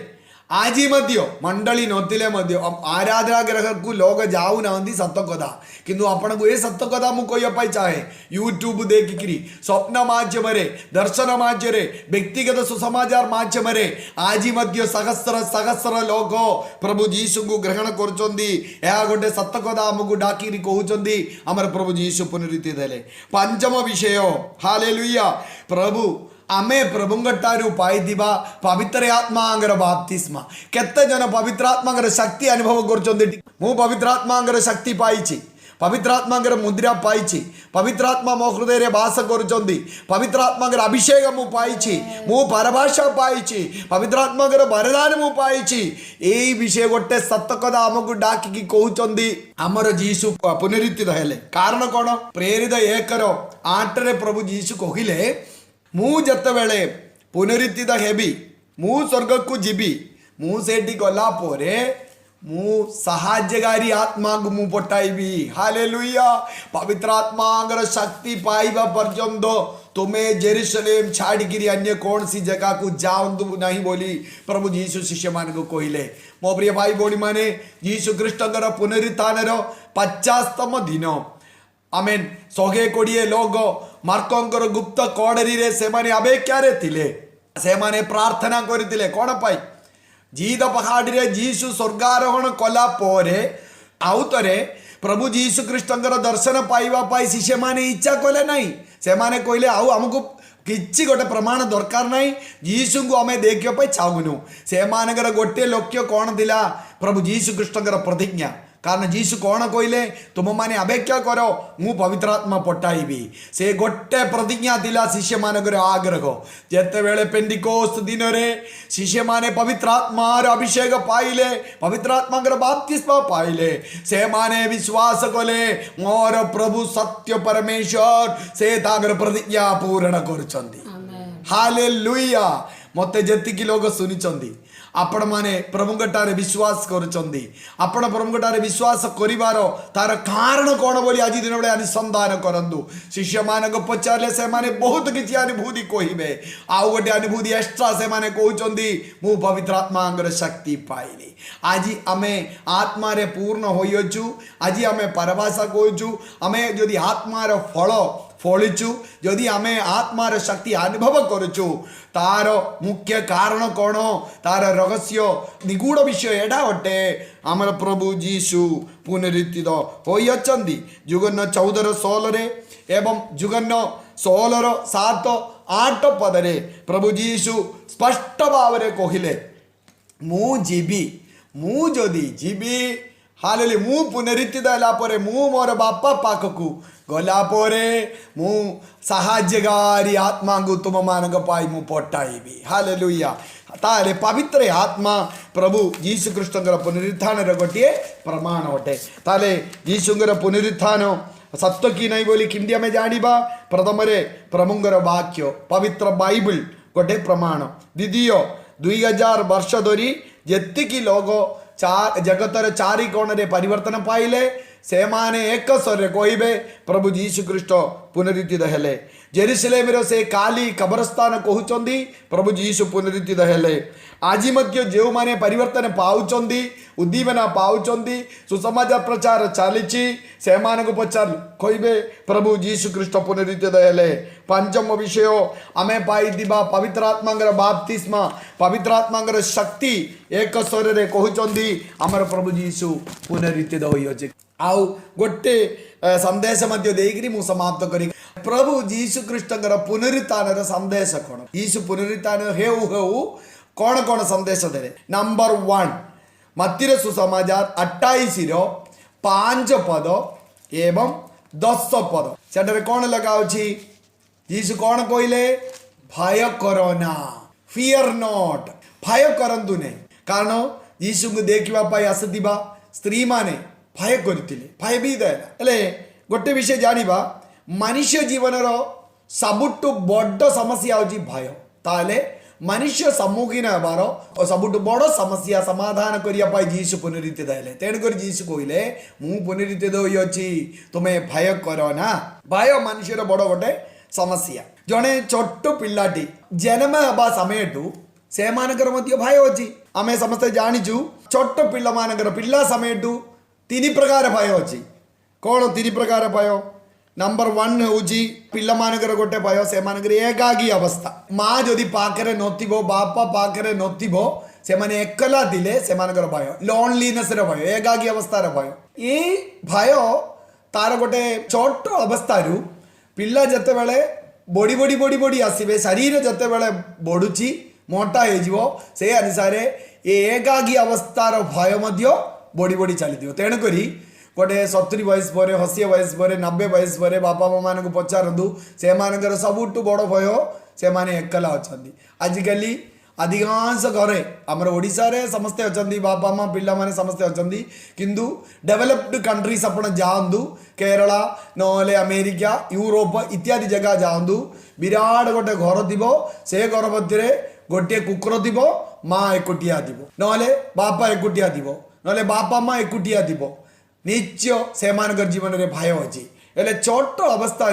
ଆଜି ମଧ୍ୟ ମଣ୍ଡଳୀ ନଥିଲେ ମଧ୍ୟ ଆରାଧନା ଗ୍ରହକୁ ଲୋକ ଯାଉନାହାନ୍ତି, ସତ କଥା। କିନ୍ତୁ ଆପଣଙ୍କୁ ଏ ସତ କଥା ମୁଁ କହିବା ପାଇଁ ଚାହେଁ, ୟୁଟ୍ୟୁବ ଦେଖିକିରି, ସ୍ୱପ୍ନ ମାଧ୍ୟମରେ, ଦର୍ଶନ ମାଧ୍ୟମରେ, ବ୍ୟକ୍ତିଗତ ସୁସମାଚାର ମାଧ୍ୟମରେ ଆଜି ମଧ୍ୟ ସହସ୍ର ସହସ୍ର ଲୋକ ପ୍ରଭୁ ଯୀଶୁଙ୍କୁ ଗ୍ରହଣ କରୁଛନ୍ତି। ଏହା ଗୋଟେ ସତ କଥା ଆମକୁ ଡାକିରି କହୁଛନ୍ତି ଆମର ପ୍ରଭୁ ଯୀଶୁ ପୁନରୁତ୍ଥିତ ହେଲେ। ପଞ୍ଚମ ବିଷୟ, ହାଲେଲୁୟା, ପ୍ରଭୁ ଆମେ ପ୍ରଭୁଙ୍କ ଠାରୁ ପାଇଥିବା ପବିତ୍ର ଆତ୍ମାଙ୍କର ବାପ୍ତିସ୍ମା। କେତେ ଜଣ ପବିତ୍ର ଆତ୍ମାଙ୍କର ଶକ୍ତି ଅନୁଭବ କରୁଛନ୍ତି? ମୁଁ ପବିତ୍ର ଆତ୍ମାଙ୍କର ଶକ୍ତି ପାଇଛି, ପବିତ୍ର ଆତ୍ମାଙ୍କର ମୁଦ୍ରା ପାଇଛି, ପବିତ୍ର ଆତ୍ମା ମୋ ହୃଦୟରେ ବାସ କରୁଛନ୍ତି, ପବିତ୍ର ଆତ୍ମାଙ୍କର ଅଭିଷେକ ମୁଁ ପାଇଛି, ମୁଁ ପରଭାଷା ପାଇଛି, ପବିତ୍ର ଆତ୍ମାଙ୍କର ବରଦାନ ମୁଁ ପାଇଛି। ଏଇ ବିଷୟ ଗୋଟେ ସତ କଥା ଆମକୁ ଡାକିକି କହୁଛନ୍ତି ଆମର ଯୀଶୁ ପୁନରୁତ୍ଥିତ ହେଲେ। କାରଣ କ'ଣ? ପ୍ରେରିତ 1:8 ପ୍ରଭୁ ଯୀଶୁ କହିଲେ, ମୁଁ ଯେତେବେଳେ ପୁନରୁତ୍ଥିତ ହେବି, ମୁଁ ସ୍ୱର୍ଗକୁ ଯିବି, ମୁଁ ସେଇଠି ଗଲା ପରେ ମୁଁ ସାହାଯ୍ୟକାରୀ ଆତ୍ମାକୁ ମୁଁ ପଠାଇବି। ହାଲେଲୁୟା। ପବିତ୍ର ଆତ୍ମାଙ୍କର ଶକ୍ତି ପାଇବା ପର୍ଯ୍ୟନ୍ତ ତୁମେ ଜେରୁସଲେମ ଛାଡ଼ିକିରି ଅନ୍ୟ କୌଣସି ଜାଗାକୁ ଯାଆନ୍ତୁ ନାହିଁ ବୋଲି ପ୍ରଭୁ ଯୀଶୁ ଶିଷ୍ୟମାନଙ୍କୁ କହିଲେ। ମୋ ପ୍ରିୟ ଭାଇ ଭଉଣୀମାନେ, ଯୀଶୁ ଖ୍ରୀଷ୍ଟଙ୍କର ପୁନରୁତ୍ଥାନର 50ତମ ଦିନ, ଆମେନ୍, 120 ଲୋକ ମାର୍କଙ୍କର ଗୁପ୍ତ କୋଠରୀରେ ସେମାନେ ଅପେକ୍ଷାରେ ଥିଲେ। ସେମାନେ ପ୍ରାର୍ଥନା କରିଥିଲେ କ'ଣ ପାଇଁ? ଜିଦ ପାହାଡ଼ରେ ଯୀଶୁ ସ୍ୱର୍ଗାରୋହଣ କଲା ପରେ ଆଉ ଥରେ ପ୍ରଭୁ ଯୀଶୁ ଖ୍ରୀଷ୍ଟଙ୍କର ଦର୍ଶନ ପାଇବା ପାଇଁ ଶିଷ୍ୟମାନେ ଇଚ୍ଛା କଲେ ନାହିଁ। ସେମାନେ କହିଲେ, ଆଉ ଆମକୁ କିଛି ଗୋଟେ ପ୍ରମାଣ ଦରକାର ନାହିଁ, ଯୀଶୁଙ୍କୁ ଆମେ ଦେଖିବା ପାଇଁ ଚାହୁଁନୁ। ସେମାନଙ୍କର ଗୋଟିଏ ଲକ୍ଷ୍ୟ କ'ଣ ଥିଲା? ପ୍ରଭୁ ଯୀଶୁ ଖ୍ରୀଷ୍ଟଙ୍କର ପ୍ରତିଜ୍ଞା। କାରଣ ଯୀଶୁ କ'ଣ କହିଲେ? ତୁମମାନେ ଅପେକ୍ଷା କର, ମୁଁ ପବିତ୍ର ଆତ୍ମା ପଠାଇବି। ସେ ଗୋଟେ ପ୍ରତିଜ୍ଞା ଥିଲା ଶିଷ୍ୟମାନଙ୍କର ଆଗ୍ରହ। ଯେତେବେଳେ ପେଣ୍ଟିକୋସ୍ତ ଦିନରେ ଶିଷ୍ୟମାନେ ପବିତ୍ର ଆତ୍ମାର ଅଭିଷେକ ପାଇଲେ, ପବିତ୍ର ଆତ୍ମାଙ୍କର ବାପ୍ତିସ୍ମ ପାଇଲେ, ସେମାନେ ବିଶ୍ୱାସ କଲେ ମୋର ପ୍ରଭୁ ସତ୍ୟ ପରମେଶ୍ୱର, ସେ ତାଙ୍କର ପ୍ରତିଜ୍ଞା ପୂରଣ କରୁଛନ୍ତି। ହାଲେଲୁୟା। ମୋତେ ଯେତିକି ଲୋକ ଶୁଣିଛନ୍ତି, ଆପଣମାନେ ପ୍ରଭୁଙ୍କଠାରେ ବିଶ୍ୱାସ କରୁଛନ୍ତି, ଆପଣ ପ୍ରଭୁଙ୍କଠାରେ ବିଶ୍ୱାସ କରିବାର ତାର କାରଣ କ'ଣ ବୋଲି ଆଜି ଦିନ ବେଳେ ଅନୁସନ୍ଧାନ କରନ୍ତୁ। ଶିଷ୍ୟମାନଙ୍କୁ ପଚାରିଲେ ସେମାନେ ବହୁତ କିଛି ଅନୁଭୂତି କହିବେ। ଆଉ ଗୋଟେ ଅନୁଭୂତି ଏକ୍ସଟ୍ରା ସେମାନେ କହୁଛନ୍ତି, ମୁଁ ପବିତ୍ର ଆତ୍ମାଙ୍କର ଶକ୍ତି ପାଇଲି। ଆଜି ଆମେ ଆତ୍ମାରେ ପୂର୍ଣ୍ଣ ହୋଇଅଛୁ, ଆଜି ଆମେ ପରଭାଷା କହୁଛୁ। ଆମେ ଯଦି ଆତ୍ମାର ଫଳ ଫଳିଛୁ, ଯଦି ଆମେ ଆତ୍ମାର ଶକ୍ତି ଅନୁଭବ କରୁଛୁ, ତାର ମୁଖ୍ୟ କାରଣ କ'ଣ? ତାର ରହସ୍ୟ ନିଗୁଢ଼ ବିଷୟ ଏଇଟା ଅଟେ, ଆମର ପ୍ରଭୁ ଯୀଶୁ ପୁନରୁତ୍ଥିତ ହୋଇଅଛନ୍ତି। ଯୁଗନ୍ନ 14:16 ଏବଂ ଯୁଗନ୍ନ 16:7-8 ପଦରେ ପ୍ରଭୁ ଯୀଶୁ ସ୍ପଷ୍ଟ ଭାବରେ କହିଲେ, ମୁଁ ଯିବି, ମୁଁ ଯଦି ଯିବି, ହାଲେଲୁୟା, ମୁଁ ପୁନରୁତ୍ଥିତ ହେଲା ପରେ, ମୁଁ ମୋର ବାପା ପାଖକୁ ଗଲା ପରେ ମୁଁ ସାହାଯ୍ୟକାରୀ ଆତ୍ମାକୁ ତୁମମାନଙ୍କ ପାଇଁ ମୁଁ ପଠାଇବି। ହାଲେଲୁୟା। ତାହେଲେ ପବିତ୍ର ଆତ୍ମା ପ୍ରଭୁ ଯୀଶୁ ଖ୍ରୀଷ୍ଟଙ୍କର ପୁନରୁତ୍ଥାନର ଗୋଟିଏ ପ୍ରମାଣ ଅଟେ। ତାହେଲେ ଯୀଶୁଙ୍କର ପୁନରୁତ୍ଥାନ ସତ୍ୟ କି ନାହିଁ ବୋଲି କେମିତି ଆମେ ଜାଣିବା? ପ୍ରଥମରେ ପ୍ରଭୁଙ୍କର ବାକ୍ୟ, ପବିତ୍ର ବାଇବଲ ଗୋଟେ ପ୍ରମାଣ। ଦ୍ୱିତୀୟ, 2000 ବର୍ଷ ଧରି ଯେତିକି ଲୋକ ଜଗତର ଚାରି କୋଣରେ ପରିବର୍ତ୍ତନ ପାଇଲେ, ସେମାନେ ଏକ ସ୍ୱରରେ କହିବେ ପ୍ରଭୁ ଯୀଶୁ ଖ୍ରୀଷ୍ଟ ପୁନରୁତ୍ଥିତ ହେଲେ। जेरुसलेम से काली कब्रस्तान कहते प्रभु जीशु पुनरुत्थित हेले आज जो माने परिवर्तन पाउचंदी उद्दीपना पाउचंदी सुसमाचार प्रचार चली से पचार कहबे प्रभु जीशु ख्रीष्ट पुनरुत्थित हेले पंचम विषय आमे पाइदिबा पवित्रात्मांगर बाप्तिस्मा पवित्रात्मांगर शक्ति एक स्वर रे कहउचंदी हमर प्रभु जीशु पुनरुत्थित होई अछि आउ गोटे संदेश मध्य देकरी मु समाप्त करी प्रभु जीशु ख्रीष्टंकर पुनरुत्थान संदेश कौन जीशु पुनरुत्थान हेउ हेउ कौन कौन संदेश दे नंबर 1 मत्तीर सुसमाचार 28 5 पद एवं 10 पद सेठरे कौन लगा जीशु कौन कहले भय करना फियर नॉट भय करंतु नहीं कारण जीशु को देखा आसुवा स्त्री माने भय करते भयभीत है गोटे विषय जानिबा मनुष्य जीवन सबुठु बड़ समस्या हूँ भय ताले मनुष्य सम्मुखीन होबार सबुठु बड़ समस्या समाधान करने जीशु पुनरुत्थित है तेणुक जीशु कहले मु पुनरुत्थित होइछि तुम्हें भय कर ना भय मनुष्यर बड़ गोटे समस्या जड़े छोट पिलाटी जन्म हवा समय से भय अच्छी आम समस्ते जाचु छोट पिला समय 3 प्रकार भय अच्छी कौन 3 प्रकार भय नंबर 1 हूँ पिलामानकर गोटे भय से एकाकी अवस्था माँ जदि पाखे नथिबो बापा पाखे नथिबो से माने एकला दिले से भय लोनलीनेस भय एकाकी अवस्थार भय ये भय तार गोटे छोट अवस्था पिला जते बेले बड़ी बड़ी बड़ी बड़ी आसबे शरीर जते बेले बढ़ुची मोटा हो से अनुसार ये एकाकी अवस्थार भय बढ़ी बढ़ी चली तेणुक गोटे 70 वयस पर 80 वयस पर 90 वयस पर बापा माँ मान पचारतु से सबुठ बड़ भय से एकला अच्छा आजिकल अधिकांश घरे आमर ओडिशा रे समस्ते अच्छा बापा माँ पिला माने समस्ते अच्छा किंतु डेवलप्ड कंट्रीज अपन जातु केरला नहले अमेरिका यूरोप इत्यादि जगह जातु विराट गोटे घर थी से घर मध्य गोटे कुकुर थी माँ एकुटिया थी नहले बापा एकुटिया थी नहले बापा माँ एकुटिया थी निश्चय से जीवन में भय अच्छी हेल्ले छोट अवस्था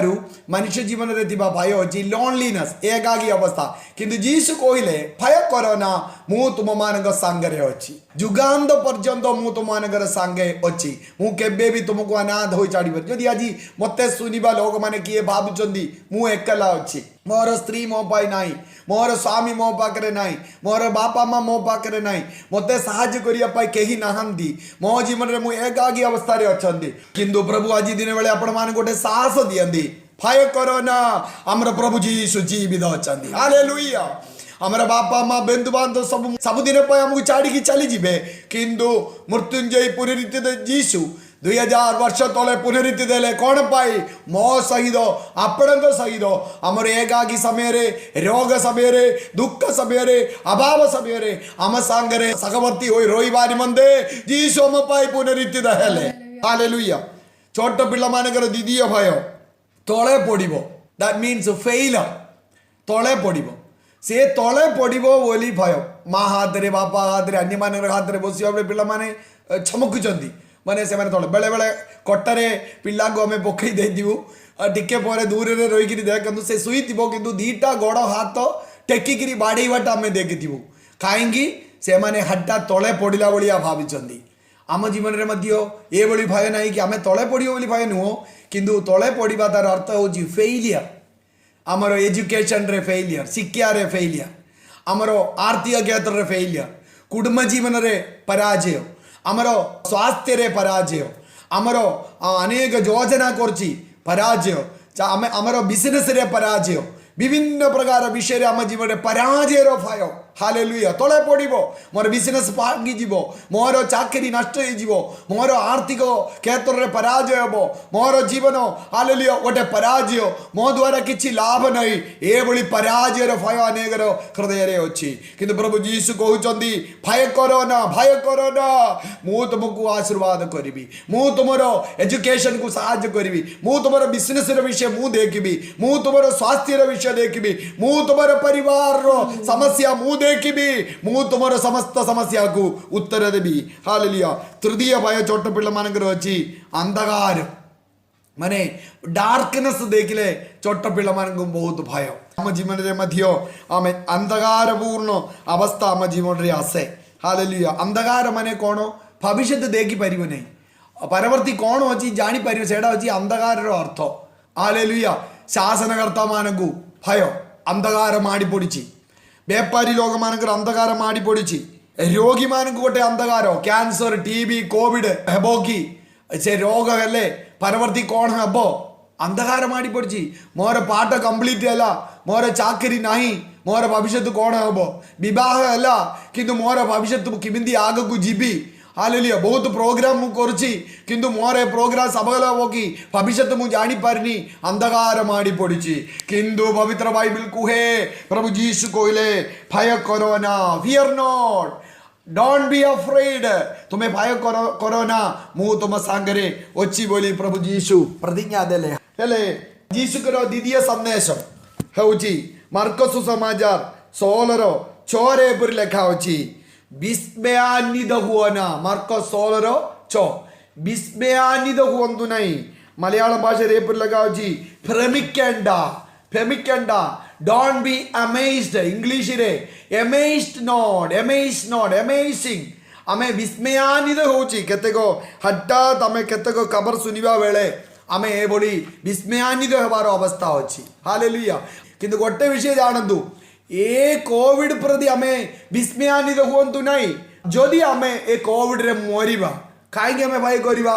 मनुष्य जीवन में भय अच्छी लोनलीनेस एकाकी अवस्था किंतु जीशु कहले भय कर ना मु तुम मान सांगे अच्छी जुगांत पर्यंत मु तुम मान सांगे अच्छी मु केबे भी तुमको अनाथ हो छाड़ जदि आज मत शुणा लोक मैंने किए भावुंट मु एकला अच्छी मोर स्त्री मो पाई ना मोर स्वामी मो पाखे ना मोर बापा माँ मो पाखे ना मत साहाय्य करने कहीं नहांती मो जीवन में मुझे एकाकी अवस्था अच्छा किंतु प्रभु आज दिन बेले आपण मान गोटे साहस दियंती भय कर ना आमर प्रभु जीशु जीवित अच्छा हालेलुया आमर बापा माँ बंधु बांधव सबुदिन आमको छाड़ी चली जीवे किंतु मृत्युंजय पुनरुत्थित जीशु 2000 वर्ष तले पुनरुत्थित देले कौन पाई मो सहित आपण सहित आमर एकाकी समय रोग समय दुख समय अभाव समय आम सांगे सहवर्ती हो रोईबा निमंते जीशु आम पाई पुनरुत्थित हेले हालेलुया छोट पिला मानकर द्वितीय भय तले पड़ो दैट मीन्स फेलियर तले पड़ो से तले पड़ो बोली भय माँ हाथ रे बापा हाथ रे अन्य मान हाथ रे बस पिला माने छमकुचंती माने से तले बेले बेले कटारे पिला को आम पकई देऊ टिके पर दूर रे रही देखु से शुई थी कि दीटा गोड़ हाथ टेकिकी बाड़ेवाटा आम देखु कहीं से हटा तले पड़ा भाया भावी आम जीवन में ये भय ना कि आम तले पड़ो भय नुह किंतु तले पड़ा तार अर्थ हूँ फेलियर आमर एजुकेशन रे फेलियर शिक्षा रे फेलियर आमर आर्थिक क्षेत्र रे फेलियर कुटुंब जीवन रे पराजय आमर स्वास्थ्य रे पराजय आमर अनेक योजना करछि पराजय आमर बिजनेस रे पराजय विभिन्न प्रकार विषय आम जीवन में पराजय भय हालेलुया तले पड़ो मोर बिजनेस भांगी मोर चाकरी नष्ट हो मोर आर्थिक क्षेत्र में पराजय हम मोर जीवन हालेलुया गोटे पराजय मो द्वारा किसी लाभ नहीं ये पराजय भय अनेक हृदय अच्छी किंतु प्रभु जीशु कहते भय कर ना मु तुमको आशीर्वाद करी मु तुम एजुकेशन को साहाय्य करी मु तुम बिजनेस विषय मु देखी मु तुम स्वास्थ्य विषय देखी मु तुम परिवार समस्या मु देखी मु तुम समस्त समस्या को उत्तर देवी हालेलुया तृतीय भय छोट पिला मानकर अच्छी अंधकार ମାନେ ଡାର୍କନେସ୍ ଦେଖିଲେ ଛୋଟ ପିଲାମାନଙ୍କୁ ବହୁତ ଭୟ। ଆମ ଜୀବନରେ ମଧ୍ୟ ଆମେ ଅନ୍ଧକାରପୂର୍ଣ୍ଣ ଅବସ୍ଥା ଆମ ଜୀବନରେ ଆସେ। ହାଲେଲୁୟା। ଅନ୍ଧକାର ମାନେ କ'ଣ? ଭବିଷ୍ୟତ ଦେଖିପାରିବ ନାହିଁ, ପରବର୍ତ୍ତୀ କ'ଣ ଅଛି ଜାଣିପାରିବ, ସେଇଟା ହେଉଛି ଅନ୍ଧକାରର ଅର୍ଥ। ହାଲେଲୁୟା। ଶାସନକର୍ତ୍ତା ମାନଙ୍କୁ ଭୟ, ଅନ୍ଧକାର ମାଡ଼ି ପଡ଼ିଛି। ବେପାରୀ ଲୋକମାନଙ୍କର ଅନ୍ଧକାର ମାଡ଼ି ପଡ଼ିଛି। ରୋଗୀମାନଙ୍କୁ ଗୋଟେ ଅନ୍ଧକାର, କ୍ୟାନ୍ସର, ଟିବି, କୋଭିଡ ହେବ କି, ସେ ରୋଗ ହେଲେ ପରବର୍ତ୍ତୀ କ'ଣ ହେବ, ଅନ୍ଧକାର ମାଡ଼ି ପଡ଼ିଛି। ମୋର ପାଠ କମ୍ପ୍ଲିଟ୍ ହେଲା, ମୋର ଚାକିରି ନାହିଁ, ମୋର ଭବିଷ୍ୟତ କ'ଣ ହେବ। ବିବାହ ହେଲା କିନ୍ତୁ ମୋର ଭବିଷ୍ୟତ କେମିତି ଆଗକୁ ଯିବି। ହାଲେଲୁୟା। ବହୁତ ପ୍ରୋଗ୍ରାମ ମୁଁ କରୁଛି କିନ୍ତୁ ମୋର ଏ ପ୍ରୋଗ୍ରାମ ସଫଳ ହେବ କି ଭବିଷ୍ୟତ ମୁଁ ଜାଣିପାରିନି, ଅନ୍ଧକାର ମାଡ଼ି ପଡ଼ିଛି। କିନ୍ତୁ ପବିତ୍ର ବାଇବଲ କୁହେ, ପ୍ରଭୁ ଯୀଶୁ କହିଲେ, ଭୟ କର ନା, ଫିୟର ନଟ୍, ଡୋଣ୍ଟ ବି ଅଫ୍ରେଡ୍, ତୁମେ ଭୟ କର ନା, ମୁଁ ତୁମ ସାଙ୍ଗରେ ଅଛି ବୋଲି ପ୍ରଭୁ ଯୀଶୁ ପ୍ରତିଜ୍ଞା ଦେଲେ। ହେଲେ ଯୀଶୁଙ୍କର ଦ୍ୱିତୀୟ ସନ୍ଦେଶ ହେଉଛି ମାର୍କୋସ ସୁସମାଚାର 16:6 ଏପରି ଲେଖା ଅଛି, ବିସ୍ମୟାନ୍ୱିତ ହୁଅ ନା। ମାର୍କୋସ 16:6, ବିସ୍ମୟାନ୍ୱିତ ହୁଅନ୍ତୁ ନାହିଁ। ମലയാളം ഭാഷയിൽ എപ്പോഴും ലെഖା ଅଛି ഭ്രമിക്കേണ്ട, ഭ്രമിക്കേണ്ട, ഡോണ്ട് ബി അമേസ്ഡ്। ഇംഗ്ലീഷിലെ എമേസ്ഡ് നോട്ട്, എമേസ്ഡ് നോട്ട്, എമേസിംഗ്। ଆମେ ବିସ୍ମୟାନ୍ୱିତ ହେଉଛି। କେତେକ ହଠାତ୍ ଆମେ କେତେକ ଖବର ଶୁଣିବା ବେଳେ ଆମେ ଏଭଳି ବିସ୍ମୟାନ୍ୱିତ ହେବାର ଅବସ୍ଥା ଅଛି। ହାଲେଲୁୟା। କିନ୍ତୁ ଗୋଟେ ବିଷୟ ଜାଣନ୍ତୁ, ଏ କୋଭିଡ ପ୍ରତି ଆମେ ବିସ୍ମୟାନ୍ୱିତ ହୁଅନ୍ତୁ ନାହିଁ। ଯଦି ଆମେ ଏ କୋଭିଡରେ ମରିବା, କାହିଁକି ଆମେ ଭୟ କରିବା?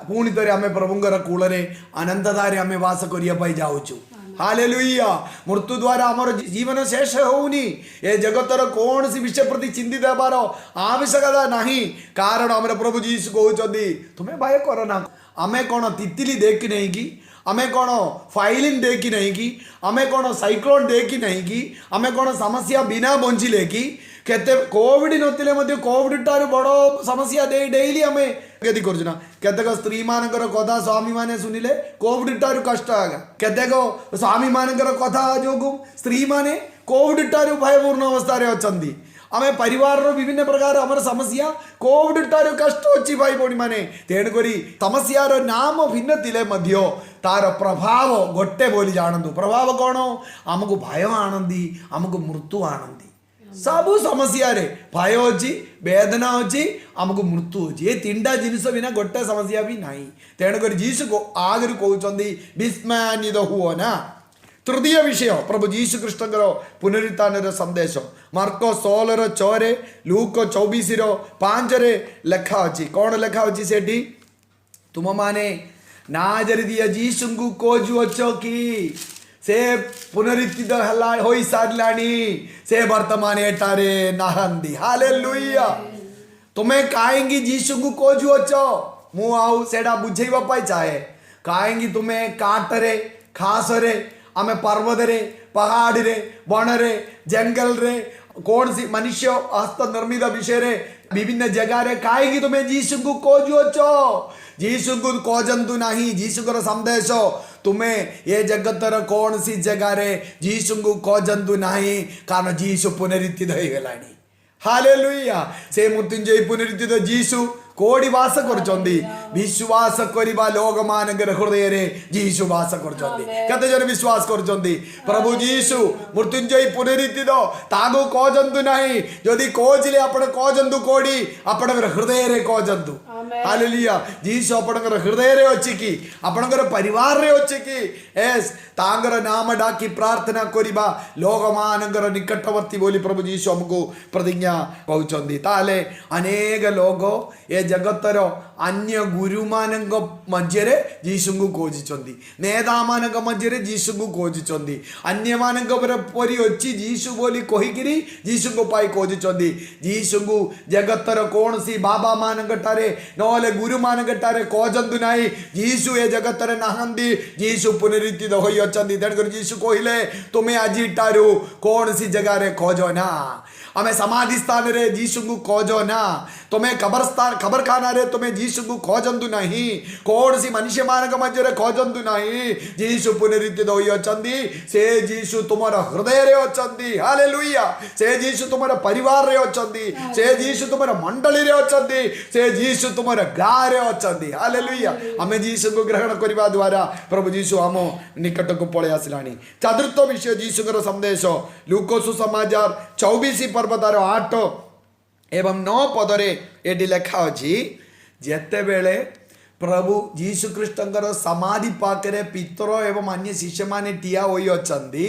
ପୁଣି ଥରେ ଆମେ ପ୍ରଭୁଙ୍କର କୂଳରେ ଅନନ୍ତତାରେ ଆମେ ବାସ କରିବା ପାଇଁ ଯାଉଛୁ। ହାଲେଲୁୟା। ମୃତ୍ୟୁ ଦ୍ୱାରା ଆମର ଜୀବନ ଶେଷ ହେଉନି। ଏ ଜଗତର କୌଣସି ବିଷୟ ପ୍ରତି ଚିନ୍ତିତ ହେବାର ଆବଶ୍ୟକତା ନାହିଁ, କାରଣ ଆମର ପ୍ରଭୁ ଯୀଶୁ କହୁଛନ୍ତି, ତୁମେ ଭୟ କର ନା। ଆମେ କ'ଣ ତିତିଲି ଦେଖି ନାହିଁ କି? ଆମେ କ'ଣ ଫାଇଲିନ୍ ଦେଖି ନାହିଁ କି? ଆମେ କ'ଣ ସାଇକ୍ଲୋନ୍ ଦେଖି ନାହିଁ କି? ଆମେ କ'ଣ ସମସ୍ୟା ବିନା ବଞ୍ଚିଲେ କି? କେତେ କୋଭିଡ ନଥିଲେ ମଧ୍ୟ କୋଭିଡ ଠାରୁ ବଡ଼ ସମସ୍ୟା ଦେଇ ଡେଇଲି ଆମେ ଗତି କରୁଛୁ ନା। କେତେକ ସ୍ତ୍ରୀ ମାନଙ୍କର କଥା ସ୍ୱାମୀ ମାନେ ଶୁଣିଲେ କୋଭିଡ ଠାରୁ କଷ୍ଟ ଆଜ୍ଞା। କେତେକ ସ୍ୱାମୀ ମାନଙ୍କର କଥା ଯୋଗୁଁ ସ୍ତ୍ରୀ ମାନେ କୋଭିଡ ଠାରୁ ଭୟପୂର୍ଣ୍ଣ ଅବସ୍ଥାରେ ଅଛନ୍ତି। ଆମେ ପରିବାରର ବିଭିନ୍ନ ପ୍ରକାର ଆମର ସମସ୍ୟା କୋଭିଡ ଠାରୁ କଷ୍ଟ ଅଛି ଭାଇ ଭଉଣୀ ମାନେ। ତେଣୁକରି ସମସ୍ୟାର ନାମ ଭିନ୍ନ ଥିଲେ ମଧ୍ୟ ତାର ପ୍ରଭାବ ଗୋଟେ ବୋଲି ଜାଣନ୍ତୁ। ପ୍ରଭାବ କ'ଣ? ଆମକୁ ଭୟ ଆଣନ୍ତି, ଆମକୁ ମୃତ୍ୟୁ ଆଣନ୍ତି। ସବୁ ସମସ୍ୟାରେ ଭୟ ଅଛି, ବେଦନା ଅଛି, ଆମକୁ ମୃତ୍ୟୁ ଅଛି। ଏ ତିନିଟା ଜିନିଷ ବିନା ଗୋଟେ ସମସ୍ୟା ବି ନାହିଁ। ତେଣୁକରି ଯୀଶୁ ଆଗରୁ କହୁଛନ୍ତି ବିସ୍ମୟାନ୍ୱିତ ହୁଅ ନା। ତୃତୀୟ ବିଷୟ ପ୍ରଭୁ ଯୀଶୁ ଖ୍ରୀଷ୍ଟଙ୍କର ପୁନରୁତ୍ଥାନର ସନ୍ଦେଶ ମାର୍କୋସ 16:6, ଲୁକ 24:5 ଲେଖା ଅଛି। କ'ଣ ଲେଖା ଅଛି ସେଠି? ତୁମମାନେ ନାଜରିତିଆ ଯୀଶୁଙ୍କୁ ଖୋଜୁଅଛ କି? ସେ ପୁନରୁତ୍ଥିତ ହେଲା ହୋଇସାରିଲାଣି, ସେ ବର୍ତ୍ତମାନ ଏଠାରେ ନାହାନ୍ତି। ହାଲେଲୁୟା। ତୁମେ କାହିଁକି ଯୀଶୁଙ୍କୁ ଖୋଜୁଅଛ? ମୁଁ ଆଉ ସେଇଟା ବୁଝେଇବା ପାଇଁ ଚାହେଁ। କାହିଁକି ତୁମେ କାଟରେ, ଖାସରେ, ଆମେ ପର୍ବତରେ, ପାହାଡ଼ରେ, ବଣରେ, ଜଙ୍ଗଲରେ, କୌଣସି ମନୁଷ୍ୟ ହସ୍ତ ନିର୍ମିତ ବିଷୟରେ ବିଭିନ୍ନ ଜାଗାରେ କାହିଁକି ତୁମେ ଯୀଶୁଙ୍କୁ ଖୋଜୁଅଛ? ଯୀଶୁଙ୍କୁ ଖୋଜନ୍ତୁ ନାହିଁ। ଯୀଶୁଙ୍କର ସନ୍ଦେଶ, ତୁମେ ଏ ଜଗତର କୌଣସି ଜାଗାରେ ଯୀଶୁଙ୍କୁ ଖୋଜନ୍ତୁ ନାହିଁ, କାରଣ ଯୀଶୁ ପୁନରୁତ୍ଥିତ ହୋଇଗଲାଣି। ହାଲେଲୁୟା। ସେ ମୃତ୍ୟୁଞ୍ଜୟୀ ପୁନରୁତ୍ଥିତ ଯୀଶୁ କୋଉଠି ବାସ କରୁଛନ୍ତି? ବିଶ୍ୱାସ କରିବା ଲୋକମାନଙ୍କର ହୃଦୟରେ ଯୀଶୁ ବାସ କରୁଛନ୍ତି। କେତେ ଜଣ ବିଶ୍ୱାସ କରୁଛନ୍ତି ପ୍ରଭୁ ଯୀଶୁ ମୃତ୍ୟୁଞ୍ଜୟୀ ପୁନରୁତ୍ଥିତ? ତାଙ୍କୁ ଖୋଜନ୍ତୁ ନାହିଁ। ଯଦି ଖୋଜିଲେ ଆପଣ ଖୋଜନ୍ତୁ କୋଉଠି? ଆପଣଙ୍କର ହୃଦୟରେ ଖୋଜନ୍ତୁ। ହାଲେଲୁୟା। ଯୀଶୁ ଆପଣଙ୍କର ହୃଦୟରେ ଅଛି କି? ଆପଣଙ୍କର ପରିବାରରେ ଅଛି କି? ଏସ୍, ତାଙ୍କର ନାମ ଡାକି ପ୍ରାର୍ଥନା କରିବା ଲୋକମାନଙ୍କର ନିକଟବର୍ତ୍ତୀ ବୋଲି ପ୍ରଭୁ ଯୀଶୁ ଆମକୁ ପ୍ରତିଜ୍ଞା କହୁଛନ୍ତି। ତାହେଲେ ଅନେକ ଲୋକ ଏ ଜଗତର ଅନ୍ୟ ଗୁରୁମାନଙ୍କ ମଧ୍ୟରେ ଯୀଶୁଙ୍କୁ ଖୋଜିଛନ୍ତି, ନେତାମାନଙ୍କ ମଧ୍ୟରେ ଯୀଶୁଙ୍କୁ ଖୋଜିଛନ୍ତି, ଅନ୍ୟମାନଙ୍କ ପରି ଅଛି ଯୀଶୁ ବୋଲି କହିକିରି ଯୀଶୁଙ୍କ ପାଇଁ ଖୋଜୁଛନ୍ତି। ଯୀଶୁଙ୍କୁ ଜଗତର କୌଣସି ବାବା ମାନଙ୍କଠାରେ ନହେଲେ ଗୁରୁମାନଙ୍କଠାରେ ଖୋଜନ୍ତୁ ନାହିଁ। ଯୀଶୁ ଏ ଜଗତରେ ନାହାନ୍ତି, ଯୀଶୁ ପୁନରୁତ୍ଥିତ ହୋଇଅଛନ୍ତି। ତେଣୁକରି ଯୀଶୁ କହିଲେ, ତୁମେ ଆଜିଠାରୁ କୌଣସି ଜାଗାରେ ଖୋଜ ନା। ଆମେ ସମାଧି ସ୍ଥାନରେ ଯୀଶୁଙ୍କୁ ଖୋଜ ନା। ତୁମେ କବରସ୍ଥାନ खबरखाना तुम्हें जीशु को खोजंतु नहीं कौन सी मनुष्य मानक मध्य खोजंतु नहीं जीशु पुनरुत्थित होई अछंती से जीशु तुम्हारा हृदय रे अछंती हालेलुया से जीशु तुम्हारा परिवार रे अछंती से जीशु तुम्हारा मंडली रे अछंती से जीशु तुम्हारा गाँ रे अछंती हालेलुया आमे जीशु को ग्रहण करबा द्वारा प्रभु जीशु हम निकट को पळे आसिलानी चतुर्थ विषय जीशुकर संदेश लूका सुसमाचार 24 पर्व तार 8 एवं 9 पदरे एटी लेखा अछि जेते बेले प्रभु जीशु ख्रीष्टंकर समाधि पाखरे पितर एवं अन्य शिष्य माने ठिया होई अछंती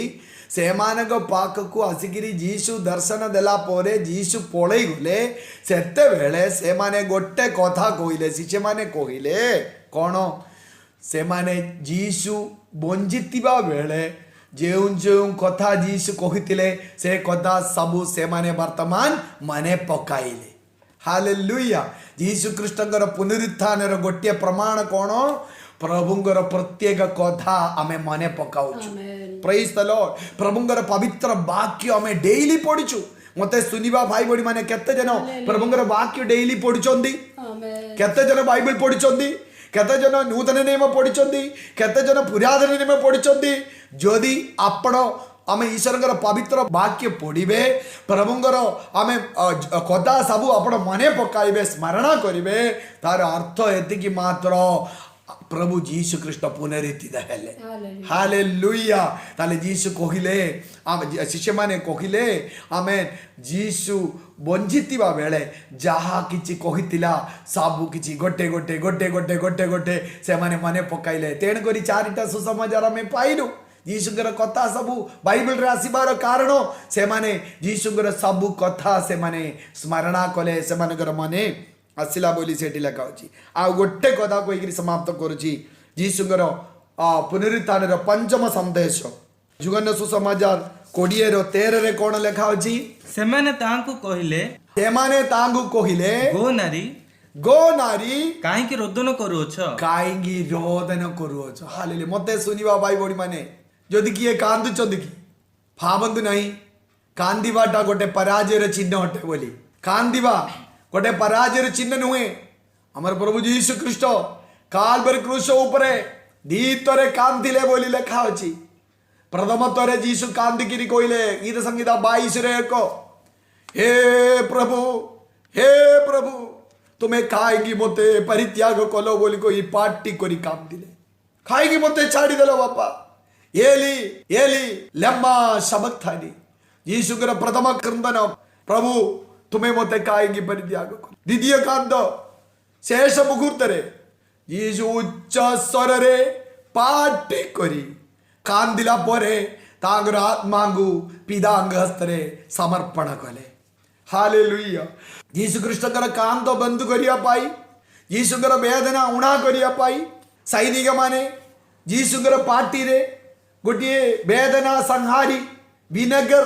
सेमानक पाखकु आसिकिरी जीशु दर्शन देला पोरे जीशु पळई गले सेते बेले से माने गोटे कथा कहिले शिष्य माने कहिले कोन से माने जीशु बंजितिबा बेले जेउ जेउ कथा जीशु कहितिले से कथा सबु से माने वर्तमान माने पकाइले हालेलुया जीशु ख्रीष्टंकर पुनरुत्थानर गोटे प्रमाण कोन प्रभुंकर प्रत्येक कथा आमे मने पकाउछु प्रेज द लॉर्ड प्रभुंकर पवित्र वाक्य आमे डेली पढिछु मते सुनिबा भाई बडी माने केते जन प्रभुंकर वाक्य डेली पढिचोंदी केते जन बाइबल पढिचोंदी केते जन नूतन नियम पढिचोंदी केते जन पुरातन नियम पढिचोंदी जदि आपण आमे ईश्वरंकर पवित्र वाक्य पढ़िबे प्रभुंकर आमे कथा सबु आपण मने पकाइबे स्मरण करिबे तार अर्थ एतिकी मात्र प्रभु जीशु ख्रीष्ट पुनरुत्थित हेले हालेलुया ताले जीशु कहिले आमे शिष्य माने कहिले आमे जीशु बंजितिबा बेले जहा किछि कहितिला सबु किछि गोटे गोटे गोटे गोटे गोटे गोटे से माने मने पकाइले तेण करी चारिटा सुसमाचार आमे पाइलु जीशुकर कथा सबु बाइबल रे आसीबार कारण से माने जीशुकर सबु कथा से माने स्मरणा कले से मानकर मने आसिला बोली सेठी लेखा अछि आ गोटे कथा कहिकरी समाप्त करूची जीशुकर पुनरुत्थान रो पंचम संदेश जुगन्न सुसमाचार 20 रो 13 रे कोन लेखा अछि सेमाने तांकु कहिले गो नारी काहेकि रोदन करूछ काहेकि रोदन करूछ हालेलुया मते सुनिबा भाई बडी माने जदि किए कांदुचंदी कि भावंतु नहीं कांदिबाटा गोटे पराजयर चिन्ह हटे बोली कांदिबा गोटे पराजयर चिन्ह नुहे हमर प्रभु जीशु ख्रीष्ट काल्वरी क्रूस उपरे दीतरे कांदिले बोली लेखा अछि प्रथम तरे जीशु कांदिकिरी कहिले गीत संगीता 22 रे एको हे प्रभु तुम्हें खाएगी मते परित्याग कलो बोली कोई पार्टी करी कांदिले खाएगी मते छाड़ी देलो बापा एली एली लम्मा सबक्तानी यीशुकर प्रथम क्रंदन प्रभु तुम्हें मते काहेगी परित्याग कर द्वितीय कांद शेष मुहूर्त रे यीशु उच्च स्वर रे पार्टी करी कांदिला परे तांगर आत्मा को पितांग हस्त रे समर्पण कले हालेलुया यीशु ख्रीष्टकर कांत बंद करिया पाई यीशुकर वेदना उणा करिया पाई सैनिक माने यीशुकर पार्टी रे गोटे वेदना संहारी विनेगर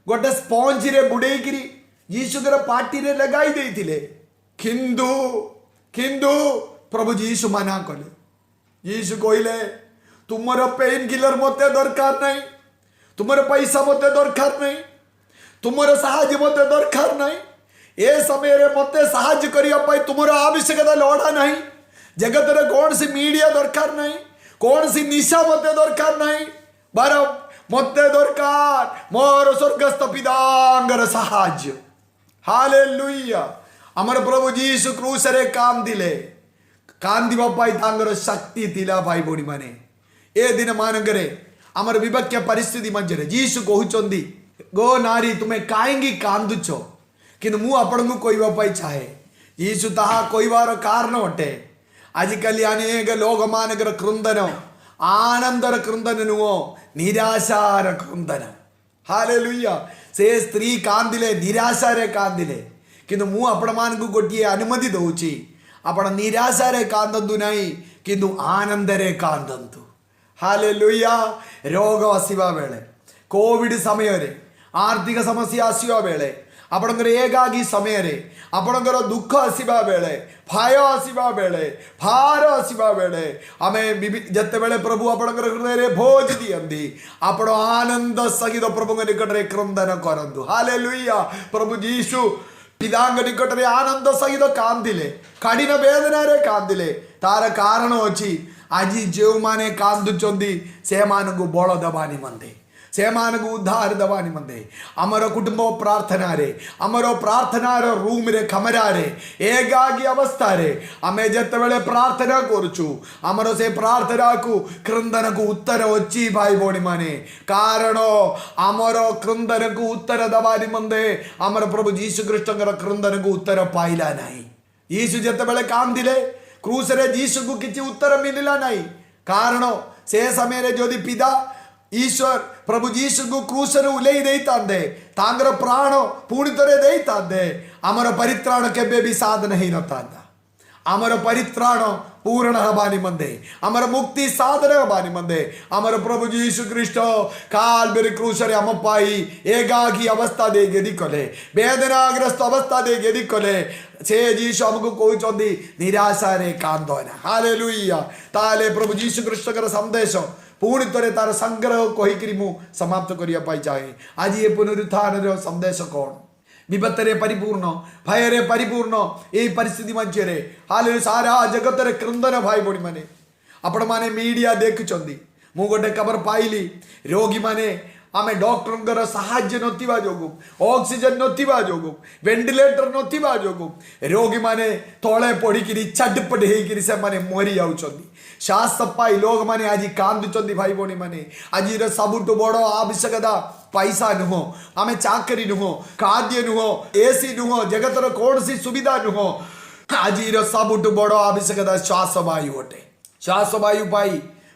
गोटे स्पंज रे बुड़ेकिरी यीशुकर पार्टी रे लगाई देइथिले किंतु प्रभु यीशु मना कले यीशु कहले तुमर पेन किलर मते दरकार नहीं तुमर पैसा मते दरकार नहीं तुमर साहाय्य मते दरकार नहीं ए समय रे मते साहाय्य करिया पाई तुमर आवश्यकता लोड़ा नहीं जगत रे कौन सी मीडिया दरकार नहीं कौन सी निशा मते दरकार नहीं बार मते दरकार मोर स्वर्गस्थ पितांगर साहाय्य हालेलुया हमर प्रभु जीशु क्रूस रे कांदिले कांदिबा पाई तांगर शक्ति दिला भाई बोडी माने ए दिन मानगरे हमर विभक्य परिस्थिति मजरे जीशु कहउचंदी गो नारी तुम्हें काहेंगी कांदुचो किंतु मु आपन को कहबा पाई चाहे यीशु ताहा कहबार कारण अटे आजिकल अनेक लोक मानकर क्रंदन आनंदर क्रंदन नुओ निराशार क्रंदन हालेलुया से स्त्री कांदिले निराशा रे कांदिले किंतु मु आपण मान को गोटिए अनुमति दउची आपण निराशा रे कांदंतु नहीं किंतु आनंद रे कांदंतु हालेलुया रोग आसीबा बेले कोविड समय रे आर्थिक समस्या आसीबा बेले आपणकर एकाकी समय रे आपणकर दुख आसीबा बेले भय आसीबा बेले भार आसीबा बेले आमे जते बेले प्रभु आपणकर हृदय रे भोज दियंदी आपण आनंद सहित प्रभु निकट रे क्रंदन करंतु हालेलुया प्रभु यीशु ପିତାଙ୍କ ନିକଟରେ ଆନନ୍ଦ ସହିତ କାନ୍ଦିଲେ, କଠିନ ବେଦନାରେ କାନ୍ଦିଲେ। ତାର କାରଣ ଅଛି, ଆଜି ଯେଉଁମାନେ କାନ୍ଦୁଛନ୍ତି ସେମାନଙ୍କୁ ବଳ ଦେବା ନିମନ୍ତେ, ସେମାନଙ୍କୁ ଉଦ୍ଧାର ଦେବା ନିମନ୍ତେ ଆମର କୁଟୁମ୍ବ ପ୍ରାର୍ଥନାରେ, ଆମର ପ୍ରାର୍ଥନାର ରୁମ୍ରେ କମରାରେ ଏକାକୀ ଅବସ୍ଥାରେ ଆମେ ଯେତେବେଳେ ପ୍ରାର୍ଥନା କରୁଛୁ, ଆମର ସେ ପ୍ରାର୍ଥନାକୁ କ୍ରନ୍ଦନକୁ ଉତ୍ତର ଅଛି ଭାଇ ଭଉଣୀମାନେ। କାରଣ ଆମର କ୍ରନ୍ଦନକୁ ଉତ୍ତର ଦେବା ନିମନ୍ତେ ଆମର ପ୍ରଭୁ ଯୀଶୁ ଖ୍ରୀଷ୍ଟଙ୍କର କ୍ରନ୍ଦନକୁ ଉତ୍ତର ପାଇଲା ନାହିଁ। ଯୀଶୁ ଯେତେବେଳେ କାନ୍ଦିଲେ କ୍ରୁସରେ ଯୀଶୁକୁ କିଛି ଉତ୍ତର ମିଳିଲା ନାହିଁ। କାରଣ ସେ ସମୟରେ ଯଦି ପିତା ଈଶ୍ୱର ପ୍ରଭୁ ଯୀଶୁକୁ କ୍ରୁସରେ ଓହ୍ଲେଇ ଦେଇଥାନ୍ତେ, ତାଙ୍କର ପ୍ରାଣ ପୁଣି ଥରେ ଦେଇଥାନ୍ତେ, ଆମର ପରିତ୍ରାଣ କେବେ ବି ସାଧନ ହେଇନଥାନ୍ତା। ଆମର ପରିତ୍ରାଣ ପୂରଣ ହେବା ନିମନ୍ତେ, ଆମର ମୁକ୍ତି ସାଧନ ହେବା ନିମନ୍ତେ ଆମର ପ୍ରଭୁ ଯୀଶୁ ଖ୍ରୀଷ୍ଟ କାଲବରୀ କ୍ରୁସରେ ଆମ ପାଇଁ ଏକାକୀ ଅବସ୍ଥା ଦେଇ ଗେଦି କଲେ, ବେଦନାଗ୍ରସ୍ତ ଅବସ୍ଥା ଦେଇ ଗେଦି କଲେ। ସେ ଯୀଶୁ ଆମକୁ କହୁଛନ୍ତି ନିରାଶାରେ କାନ୍ଦନା। ହାଲେଲୁୟା। ତାହେଲେ ପ୍ରଭୁ ଯୀଶୁ ଖ୍ରୀଷ୍ଟଙ୍କର ସନ୍ଦେଶ ପୁଣି ଥରେ ତାର ସଂଗ୍ରହ କହିକିରି ମୁଁ ସମାପ୍ତ କରିବା ପାଇଁ ଚାହେଁ। ଆଜି ଏ ପୁନରୁତ୍ଥାନର ସନ୍ଦେଶ କ'ଣ? ବିପତ୍ତରେ ପରିପୂର୍ଣ୍ଣ, ଭୟରେ ପରିପୂର୍ଣ୍ଣ ଏହି ପରିସ୍ଥିତି ମଧ୍ୟରେ ହାଲେଲୁୟା ସାରା ଜଗତରେ କ୍ରନ୍ଦନ ଭାଇ ଭଉଣୀମାନେ। ଆପଣମାନେ ମିଡ଼ିଆ ଦେଖୁଛନ୍ତି, ମୁଁ ଗୋଟେ ଖବର ପାଇଲି, ରୋଗୀମାନେ ଆମେ ଡକ୍ଟରଙ୍କର ସାହାଯ୍ୟ ନଥିବା ଯୋଗୁଁ, ଅକ୍ସିଜେନ ନଥିବା ଯୋଗୁଁ, ଭେଣ୍ଟିଲେଟର ନଥିବା ଯୋଗୁଁ ରୋଗୀମାନେ ତଳେ ପଡ଼ିକିରି ଛଟପଟ ହେଇକିରି ସେମାନେ ମରି ଯାଉଛନ୍ତି। ଶ୍ୱାସ ପାଇ ଲୋକମାନେ ଆଜି କାନ୍ଦୁଛନ୍ତି ଭାଇ ଭଉଣୀମାନେ। ଆଜିର ସବୁଠୁ ବଡ଼ ଆବଶ୍ୟକତା ପଇସା ନୁହଁ, ଆମେ ଚାକିରି ନୁହଁ, ଖାଦ୍ୟ ନୁହଁ, ଏସି ନୁହଁ, ଜଗତର କୌଣସି ସୁବିଧା ନୁହଁ। ଆଜିର ସବୁଠୁ ବଡ଼ ଆବଶ୍ୟକତା ଶ୍ୱାସ ବାୟୁ ଅଟେ। ଶ୍ୱାସ ବାୟୁ ପାଇ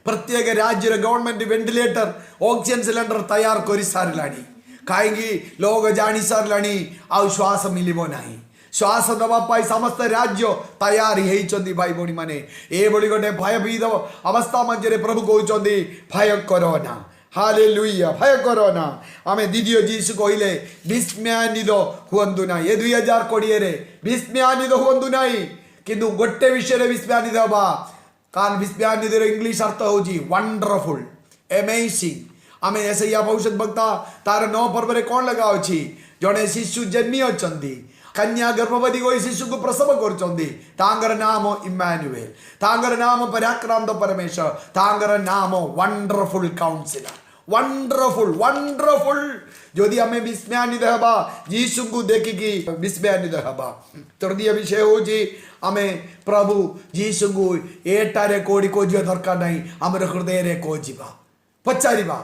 ପ୍ରତ୍ୟେକ ରାଜ୍ୟର ଗଭର୍ଣ୍ଣମେଣ୍ଟ ଭେଣ୍ଟିଲେଟର, ଅକ୍ସିଜେନ ସିଲିଣ୍ଡର ତୈୟାର କରିସାରିଲାଣି। କାହିଁକି? ଲୋକ ଜାଣିସାରିଲାଣି ଆଉ ଶ୍ୱାସ ମିଳିବ ନାହିଁ। ଶ୍ୱାସ ଦେବା ପାଇଁ ସମସ୍ତ ରାଜ୍ୟ ତୈୟାର ହେଇଛନ୍ତି ଭାଇ ଭଉଣୀମାନେ। ଏଭଳି ଗୋଟେ ଭୟଭୀତ ଅବସ୍ଥା ମଧ୍ୟରେ ପ୍ରଭୁ କହୁଛନ୍ତି ଭୟ କର ନା। ହାଲେଲୁୟା, ଭୟ କର ନା। ଆମେ ଦ୍ୱିତୀୟ ଯୀଶୁ କହିଲେ ବିସ୍ମୟାନ୍ୱିତ ହୁଅନ୍ତୁ ନାହିଁ। ଏ 2020ରେ ବିସ୍ମୟାନ୍ୱିତ ହୁଅନ୍ତୁ ନାହିଁ, କିନ୍ତୁ ଗୋଟେ ବିଷୟରେ ବିସ୍ମୟାନ୍ୱିତ ହେବା। କାରଣ ବିସ୍ମୟାନ୍ୱିତର ଇଂଲିଶ ଅର୍ଥ ହେଉଛି ୱଣ୍ଡରଫୁଲ୍, ଏମେଜିଂ। ଆମେ ଏସେୟା ଭବିଷ୍ୟତ ବକ୍ତା ତାର 9 ପର୍ବରେ କ'ଣ ଲେଖା ଅଛି? ଜଣେ ଶିଶୁ ଜନ୍ମି ଅଛନ୍ତି, କନ୍ୟା ଗର୍ଭବତୀ ହୋଇ ଶିଶୁକୁ ପ୍ରସବ କରୁଛନ୍ତି। ତାଙ୍କର ନାମ ଇମ୍ମାନୁଏଲ, ତାଙ୍କର ନାମ ପରାକ୍ରାନ୍ତ ପରମେଶ୍ୱର, ତାଙ୍କର ନାମ ୱଣ୍ଡରଫୁଲ୍ କାଉନ୍ସିଲର। ୱଣ୍ଡରଫୁଲ୍, ୱଣ୍ଡରଫୁଲ୍। ଯଦି ଆମେ ବିସ୍ମୟାନ୍ୱିତ ହେବା, ଯୀଶୁଙ୍କୁ ଦେଖିକି ବିସ୍ମୟାନ୍ୱିତ ହେବା। ତୃତୀୟ ବିଷୟ ହେଉଛି ଆମେ ପ୍ରଭୁ ଯୀଶୁଙ୍କୁ ଏଠାରେ କୋଉଠି ଖୋଜିବା ଦରକାର ନାହିଁ, ଆମର ହୃଦୟରେ ଖୋଜିବା, ପଚାରିବା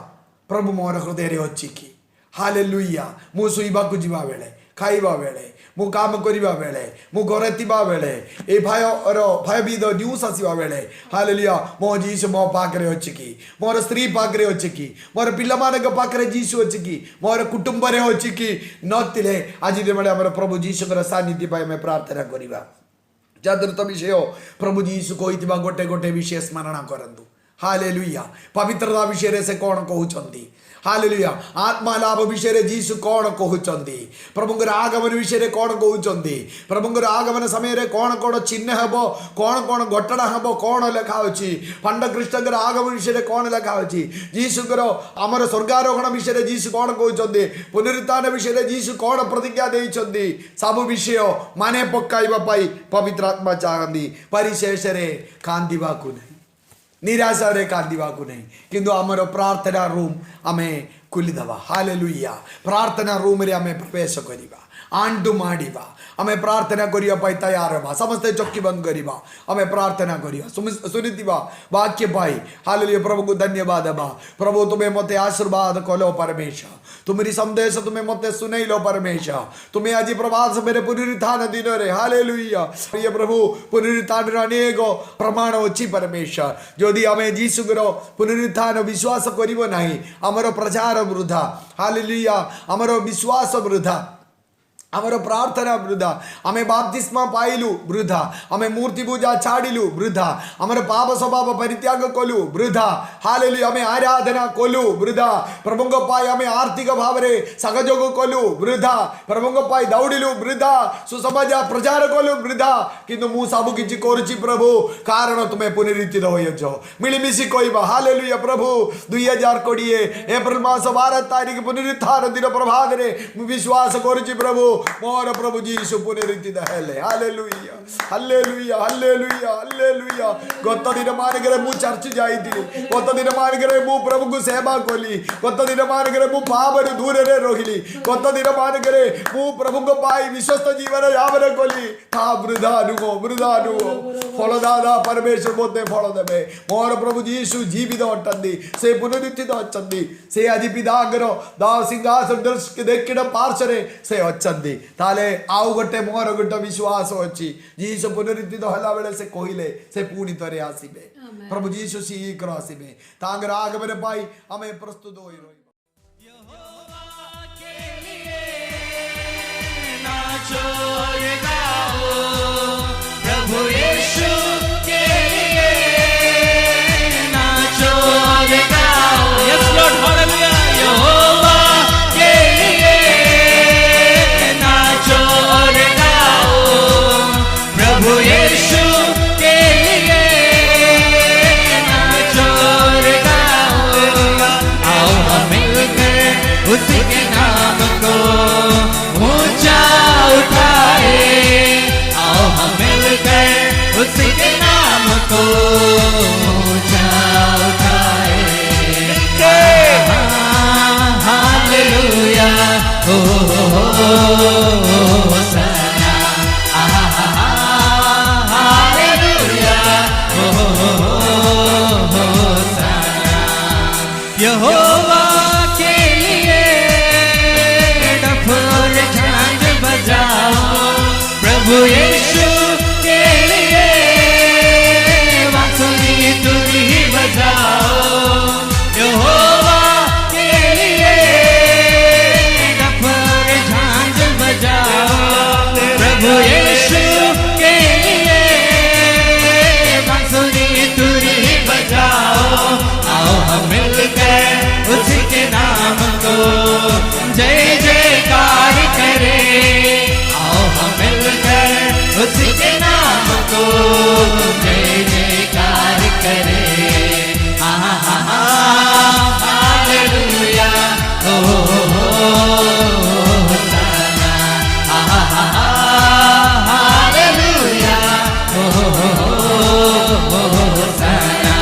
ପ୍ରଭୁ ମୋର ହୃଦୟରେ ଅଛି କି? ହାଲେଲୁୟା। ମୁଁ ଶୋଇବାକୁ ଯିବା ବେଳେ, ଖାଇବା ବେଳେ, ମୁଁ କାମ କରିବା ବେଳେ, ମୁଁ ଘରେ ଥିବା ବେଳେ, ଏ ଭୟଭୀତ ନ୍ୟୁଜ୍ ଆସିବା ବେଳେ, ହାଲେଲୁୟା ମୋ ଯୀଶୁ ମୋ ପାଖରେ ଅଛି କି? ମୋର ସ୍ତ୍ରୀ ପାଖରେ ଅଛି କି? ମୋର ପିଲାମାନଙ୍କ ପାଖରେ ଯୀଶୁ ଅଛି କି? ମୋର କୁଟୁମ୍ବରେ ଅଛି କି? ନଥିଲେ ଆଜି ବେଳେ ଆମର ପ୍ରଭୁ ଯୀଶୁଙ୍କର ସାନ୍ନିଧ୍ୟ ପାଇଁ ଆମେ ପ୍ରାର୍ଥନା କରିବା। ଚତୁର୍ଥ ବିଷୟ, ପ୍ରଭୁ ଯୀଶୁ କହିଥିବା ଗୋଟେ ଗୋଟେ ବିଷୟ ସ୍ମରଣ କରନ୍ତୁ। ହାଲେଲୁୟା। ପବିତ୍ରତା ବିଷୟରେ ସେ କ'ଣ କହୁଛନ୍ତି? ହାଲେଲୁୟା। ଆତ୍ମାଲାଭ ବିଷୟରେ ଯୀଶୁ କ'ଣ କହୁଛନ୍ତି? ପ୍ରଭୁଙ୍କର ଆଗମନ ବିଷୟରେ କ'ଣ କହୁଛନ୍ତି? ପ୍ରଭୁଙ୍କର ଆଗମନ ସମୟରେ କ'ଣ କ'ଣ ଚିହ୍ନ ହେବ, କ'ଣ କ'ଣ ଘଟଣା ହେବ, କ'ଣ ଲେଖା ଅଛି? ଖଣ୍ଡଖ୍ରୀଷ୍ଟଙ୍କର ଆଗମନ ବିଷୟରେ କ'ଣ ଲେଖା ଅଛି? ଯୀଶୁଙ୍କର ଆମର ସ୍ୱର୍ଗାରୋହଣ ବିଷୟରେ ଯୀଶୁ କ'ଣ କହୁଛନ୍ତି? ପୁନରୁତ୍ଥାନ ବିଷୟରେ ଯୀଶୁ କ'ଣ ପ୍ରତିଜ୍ଞା ଦେଇଛନ୍ତି? ସବୁ ବିଷୟ ମାନେ ପକାଇବା ପାଇଁ ପବିତ୍ର ଆତ୍ମା ଚାହାନ୍ତି। ପରିଶେଷରେ କାନ୍ଦିବାକୁ ନାହିଁ, ନିରାଶାରେ କାନ୍ଦିବାକୁ ନାହିଁ, କିନ୍ତୁ ଆମର ପ୍ରାର୍ଥନା ରୁମ୍ ଆମେ ଖୋଲିଦେବା। ହାଲେଲୁୟା। ପ୍ରାର୍ଥନା ରୁମ୍ରେ ଆମେ ପ୍ରବେଶ କରିବା, ଆଣ୍ଠୁ ମାଡ଼ିବା, ଆମେ ପ୍ରାର୍ଥନା କରିବା ପାଇଁ ତୈୟାର ହେବା। ସମସ୍ତେ ଚକ୍ଷୁ ବନ୍ଦ କରିବା, ଆମେ ପ୍ରାର୍ଥନା କରିବା ଶୁଣିଥିବା ବାକ୍ୟ ପାଇଁ। ହାଲେଲୁୟା। ପ୍ରଭୁକୁ ଧନ୍ୟବାଦ ଦେବା। ପ୍ରଭୁ ତୁମେ ମୋତେ ଆଶୀର୍ବାଦ କଲ ପରମେଶ୍ୱର, ତୁମରି ସନ୍ଦେଶ ତୁମେ ମୋତେ ଶୁଣେଇଲ ପରମେଶ୍ୱର। ତୁମେ ଆଜି ପ୍ରଭାତ ସମୟରେ ପୁନରୁତ୍ଥାନ ଦିନରେ, ହାଲେଲୁୟା ପ୍ରଭୁ, ପୁନରୁତ୍ଥାନର ଅନେକ ପ୍ରମାଣ ଅଛି ପରମେଶ୍ୱର। ଯଦି ଆମେ ଯୀଶୁଙ୍କର ପୁନରୁତ୍ଥାନ ବିଶ୍ୱାସ କରିବ ନାହିଁ, ଆମର ପ୍ରଚାର ବୃଥା, ହାଲେଲୁୟା, ଆମର ବିଶ୍ୱାସ ବୃଥା, ଆମର ପ୍ରାର୍ଥନା ବୃଥା, ଆମେ ବାପ୍ତିସ୍ମା ପାଇଲୁ ବୃଥା, ଆମେ ମୂର୍ତ୍ତି ପୂଜା ଛାଡ଼ିଲୁ ବୃଥା, ଆମର ପାପ ସ୍ୱଭାବ ପରିତ୍ୟାଗ କଲୁ ବୃଥା, ହାଲେଲୁୟା, ଆମେ ଆରାଧନା କଲୁ ବୃଥା, ପ୍ରଭୁଙ୍କ ପାଇଁ ଆମେ ଆର୍ଥିକ ଭାବରେ ସହଯୋଗ କଲୁ ବୃଥା, ପ୍ରଭୁଙ୍କ ପାଇଁ ଦୌଡ଼ିଲୁ ବୃଥା, ସୁସମାଚାର ପ୍ରଚାର କଲୁ ବୃଥା। କିନ୍ତୁ ମୁଁ ସବୁ କିଛି କରୁଛି ପ୍ରଭୁ, କାରଣ ତୁମେ ପୁନରୁତ୍ଥିତ ହୋଇଅଛ। ମିଳିମିଶି କହିବା ହାଲେଲୁୟା। ପ୍ରଭୁ 2020 ଏପ୍ରିଲ ମାସ 12 ତାରିଖ ପୁନରୁତ୍ଥାନ ଦିନ ପ୍ରଭାତରେ ମୁଁ ବିଶ୍ୱାସ କରୁଛି ପ୍ରଭୁ, मोर प्रभु जीशु पुनरुत्थित हेले हालेलुया हालेलुया हालेलुया हालेलुया गत दिन मानकरे मु चर्च जाइतिली गत दिन मानकरे मु प्रभु को सेवा कली गत दिन मानकरे मु पापरु दूर रे रहिली गत दिन मानकरे मु प्रभु को पाई विश्वस्त जीवन यावन कली ता वृद्धा नुगो फलदाता परमेश्वर मते फल देबे मोर प्रभु जीशु जीवित अटंदी से पुनरुत्थित अचंदी से आज पितागर दा सिंहासन देखिन पार्श्वरे से अचंदी ताले आउ गोटे मोर गोटे विश्वास अछि जीशु पुनरुत्थित होला बेले से कहिले से पुनी तरे आसीबे प्रभु जीशु शीघ्र आसीबे तांगर आगमन पाई हमें प्रस्तुत होई प्रभु यीशु के लिए नाचो और गाओ यस लॉर्ड हालेलुया यहोवा के लिए नाचो और गाओ प्रभु यीशु के लिए नाचो और गाओ आओ हम मिलकर उसके नाम को ऊंचा उठाए आओ हम मिलकर उसके नाम को ऊंचा उठाए हालेलुया होसना हालेलुया होसना यहोवा के लिए डफर झांझ बजाओ प्रभु यीशु के लिए बांसुरी तुरी बजाओ यहोवा के लिए डफर झांझ बजाओ प्रभु यीशु के लिए बांसुरी तुरी बजाओ आओ हम मिलकर उसके नाम को जय जयकार करें आओ हम मिलकर उसके नाम को जय जयकार करें हालेलुया होसना हालेलुया होसना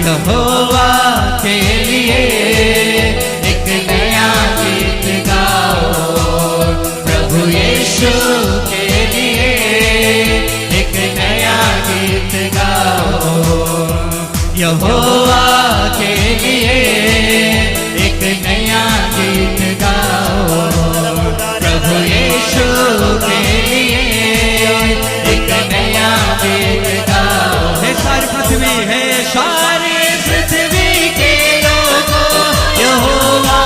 यहोवा के लिए एक नया गीत गाओ प्रभु यीशु के लिए एक नया गीत गाओ यहोवा के लिए एक नया गीत गाओ प्रभु यीशु के लिए एक नया गीत गाओ हे सारी पृथ्वी है सारी पृथ्वी के लोगों यहोवा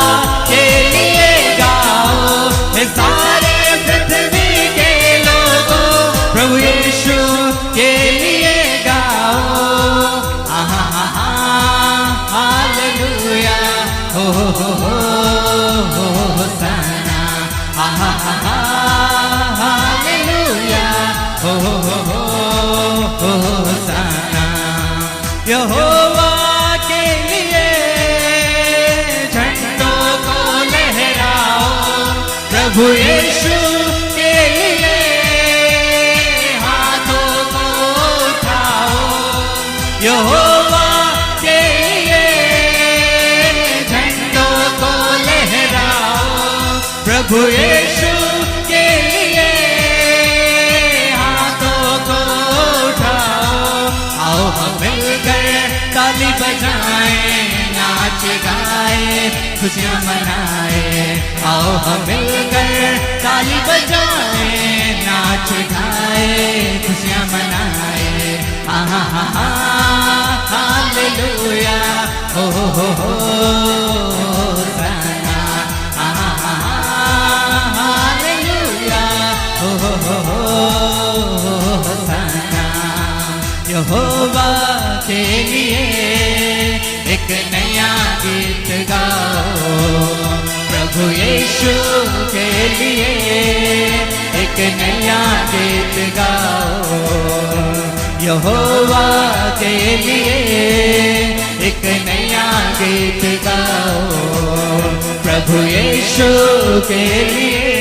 के लिए गाओ हे सारे पृथ्वी के लोगों प्रभु यीशु के लिए गाओ हालेलुया होसना हालेलुया होसना यहोवा के लिए झंडों को लहराओ प्रभु यीशु के लिए हाथों को उठाओ यहोवा के लिए झंडों को लहराओ प्रभु यीशु के लिए हाथों को उठाओ आओ हम मिलकर ताली बजाएं नाच गाए खुशियाँ मनाए आओ हम मिलकर ताली बजाएं नाच गाए खुशियाँ मनाए हालेलुया होसना हालेलुया होसना यहोवा के लिए एक नया गीत गाओ प्रभु यीशु के लिए एक नया गीत गाओ यहोवा के लिए एक नया गीत गाओ प्रभु यीशु के लिए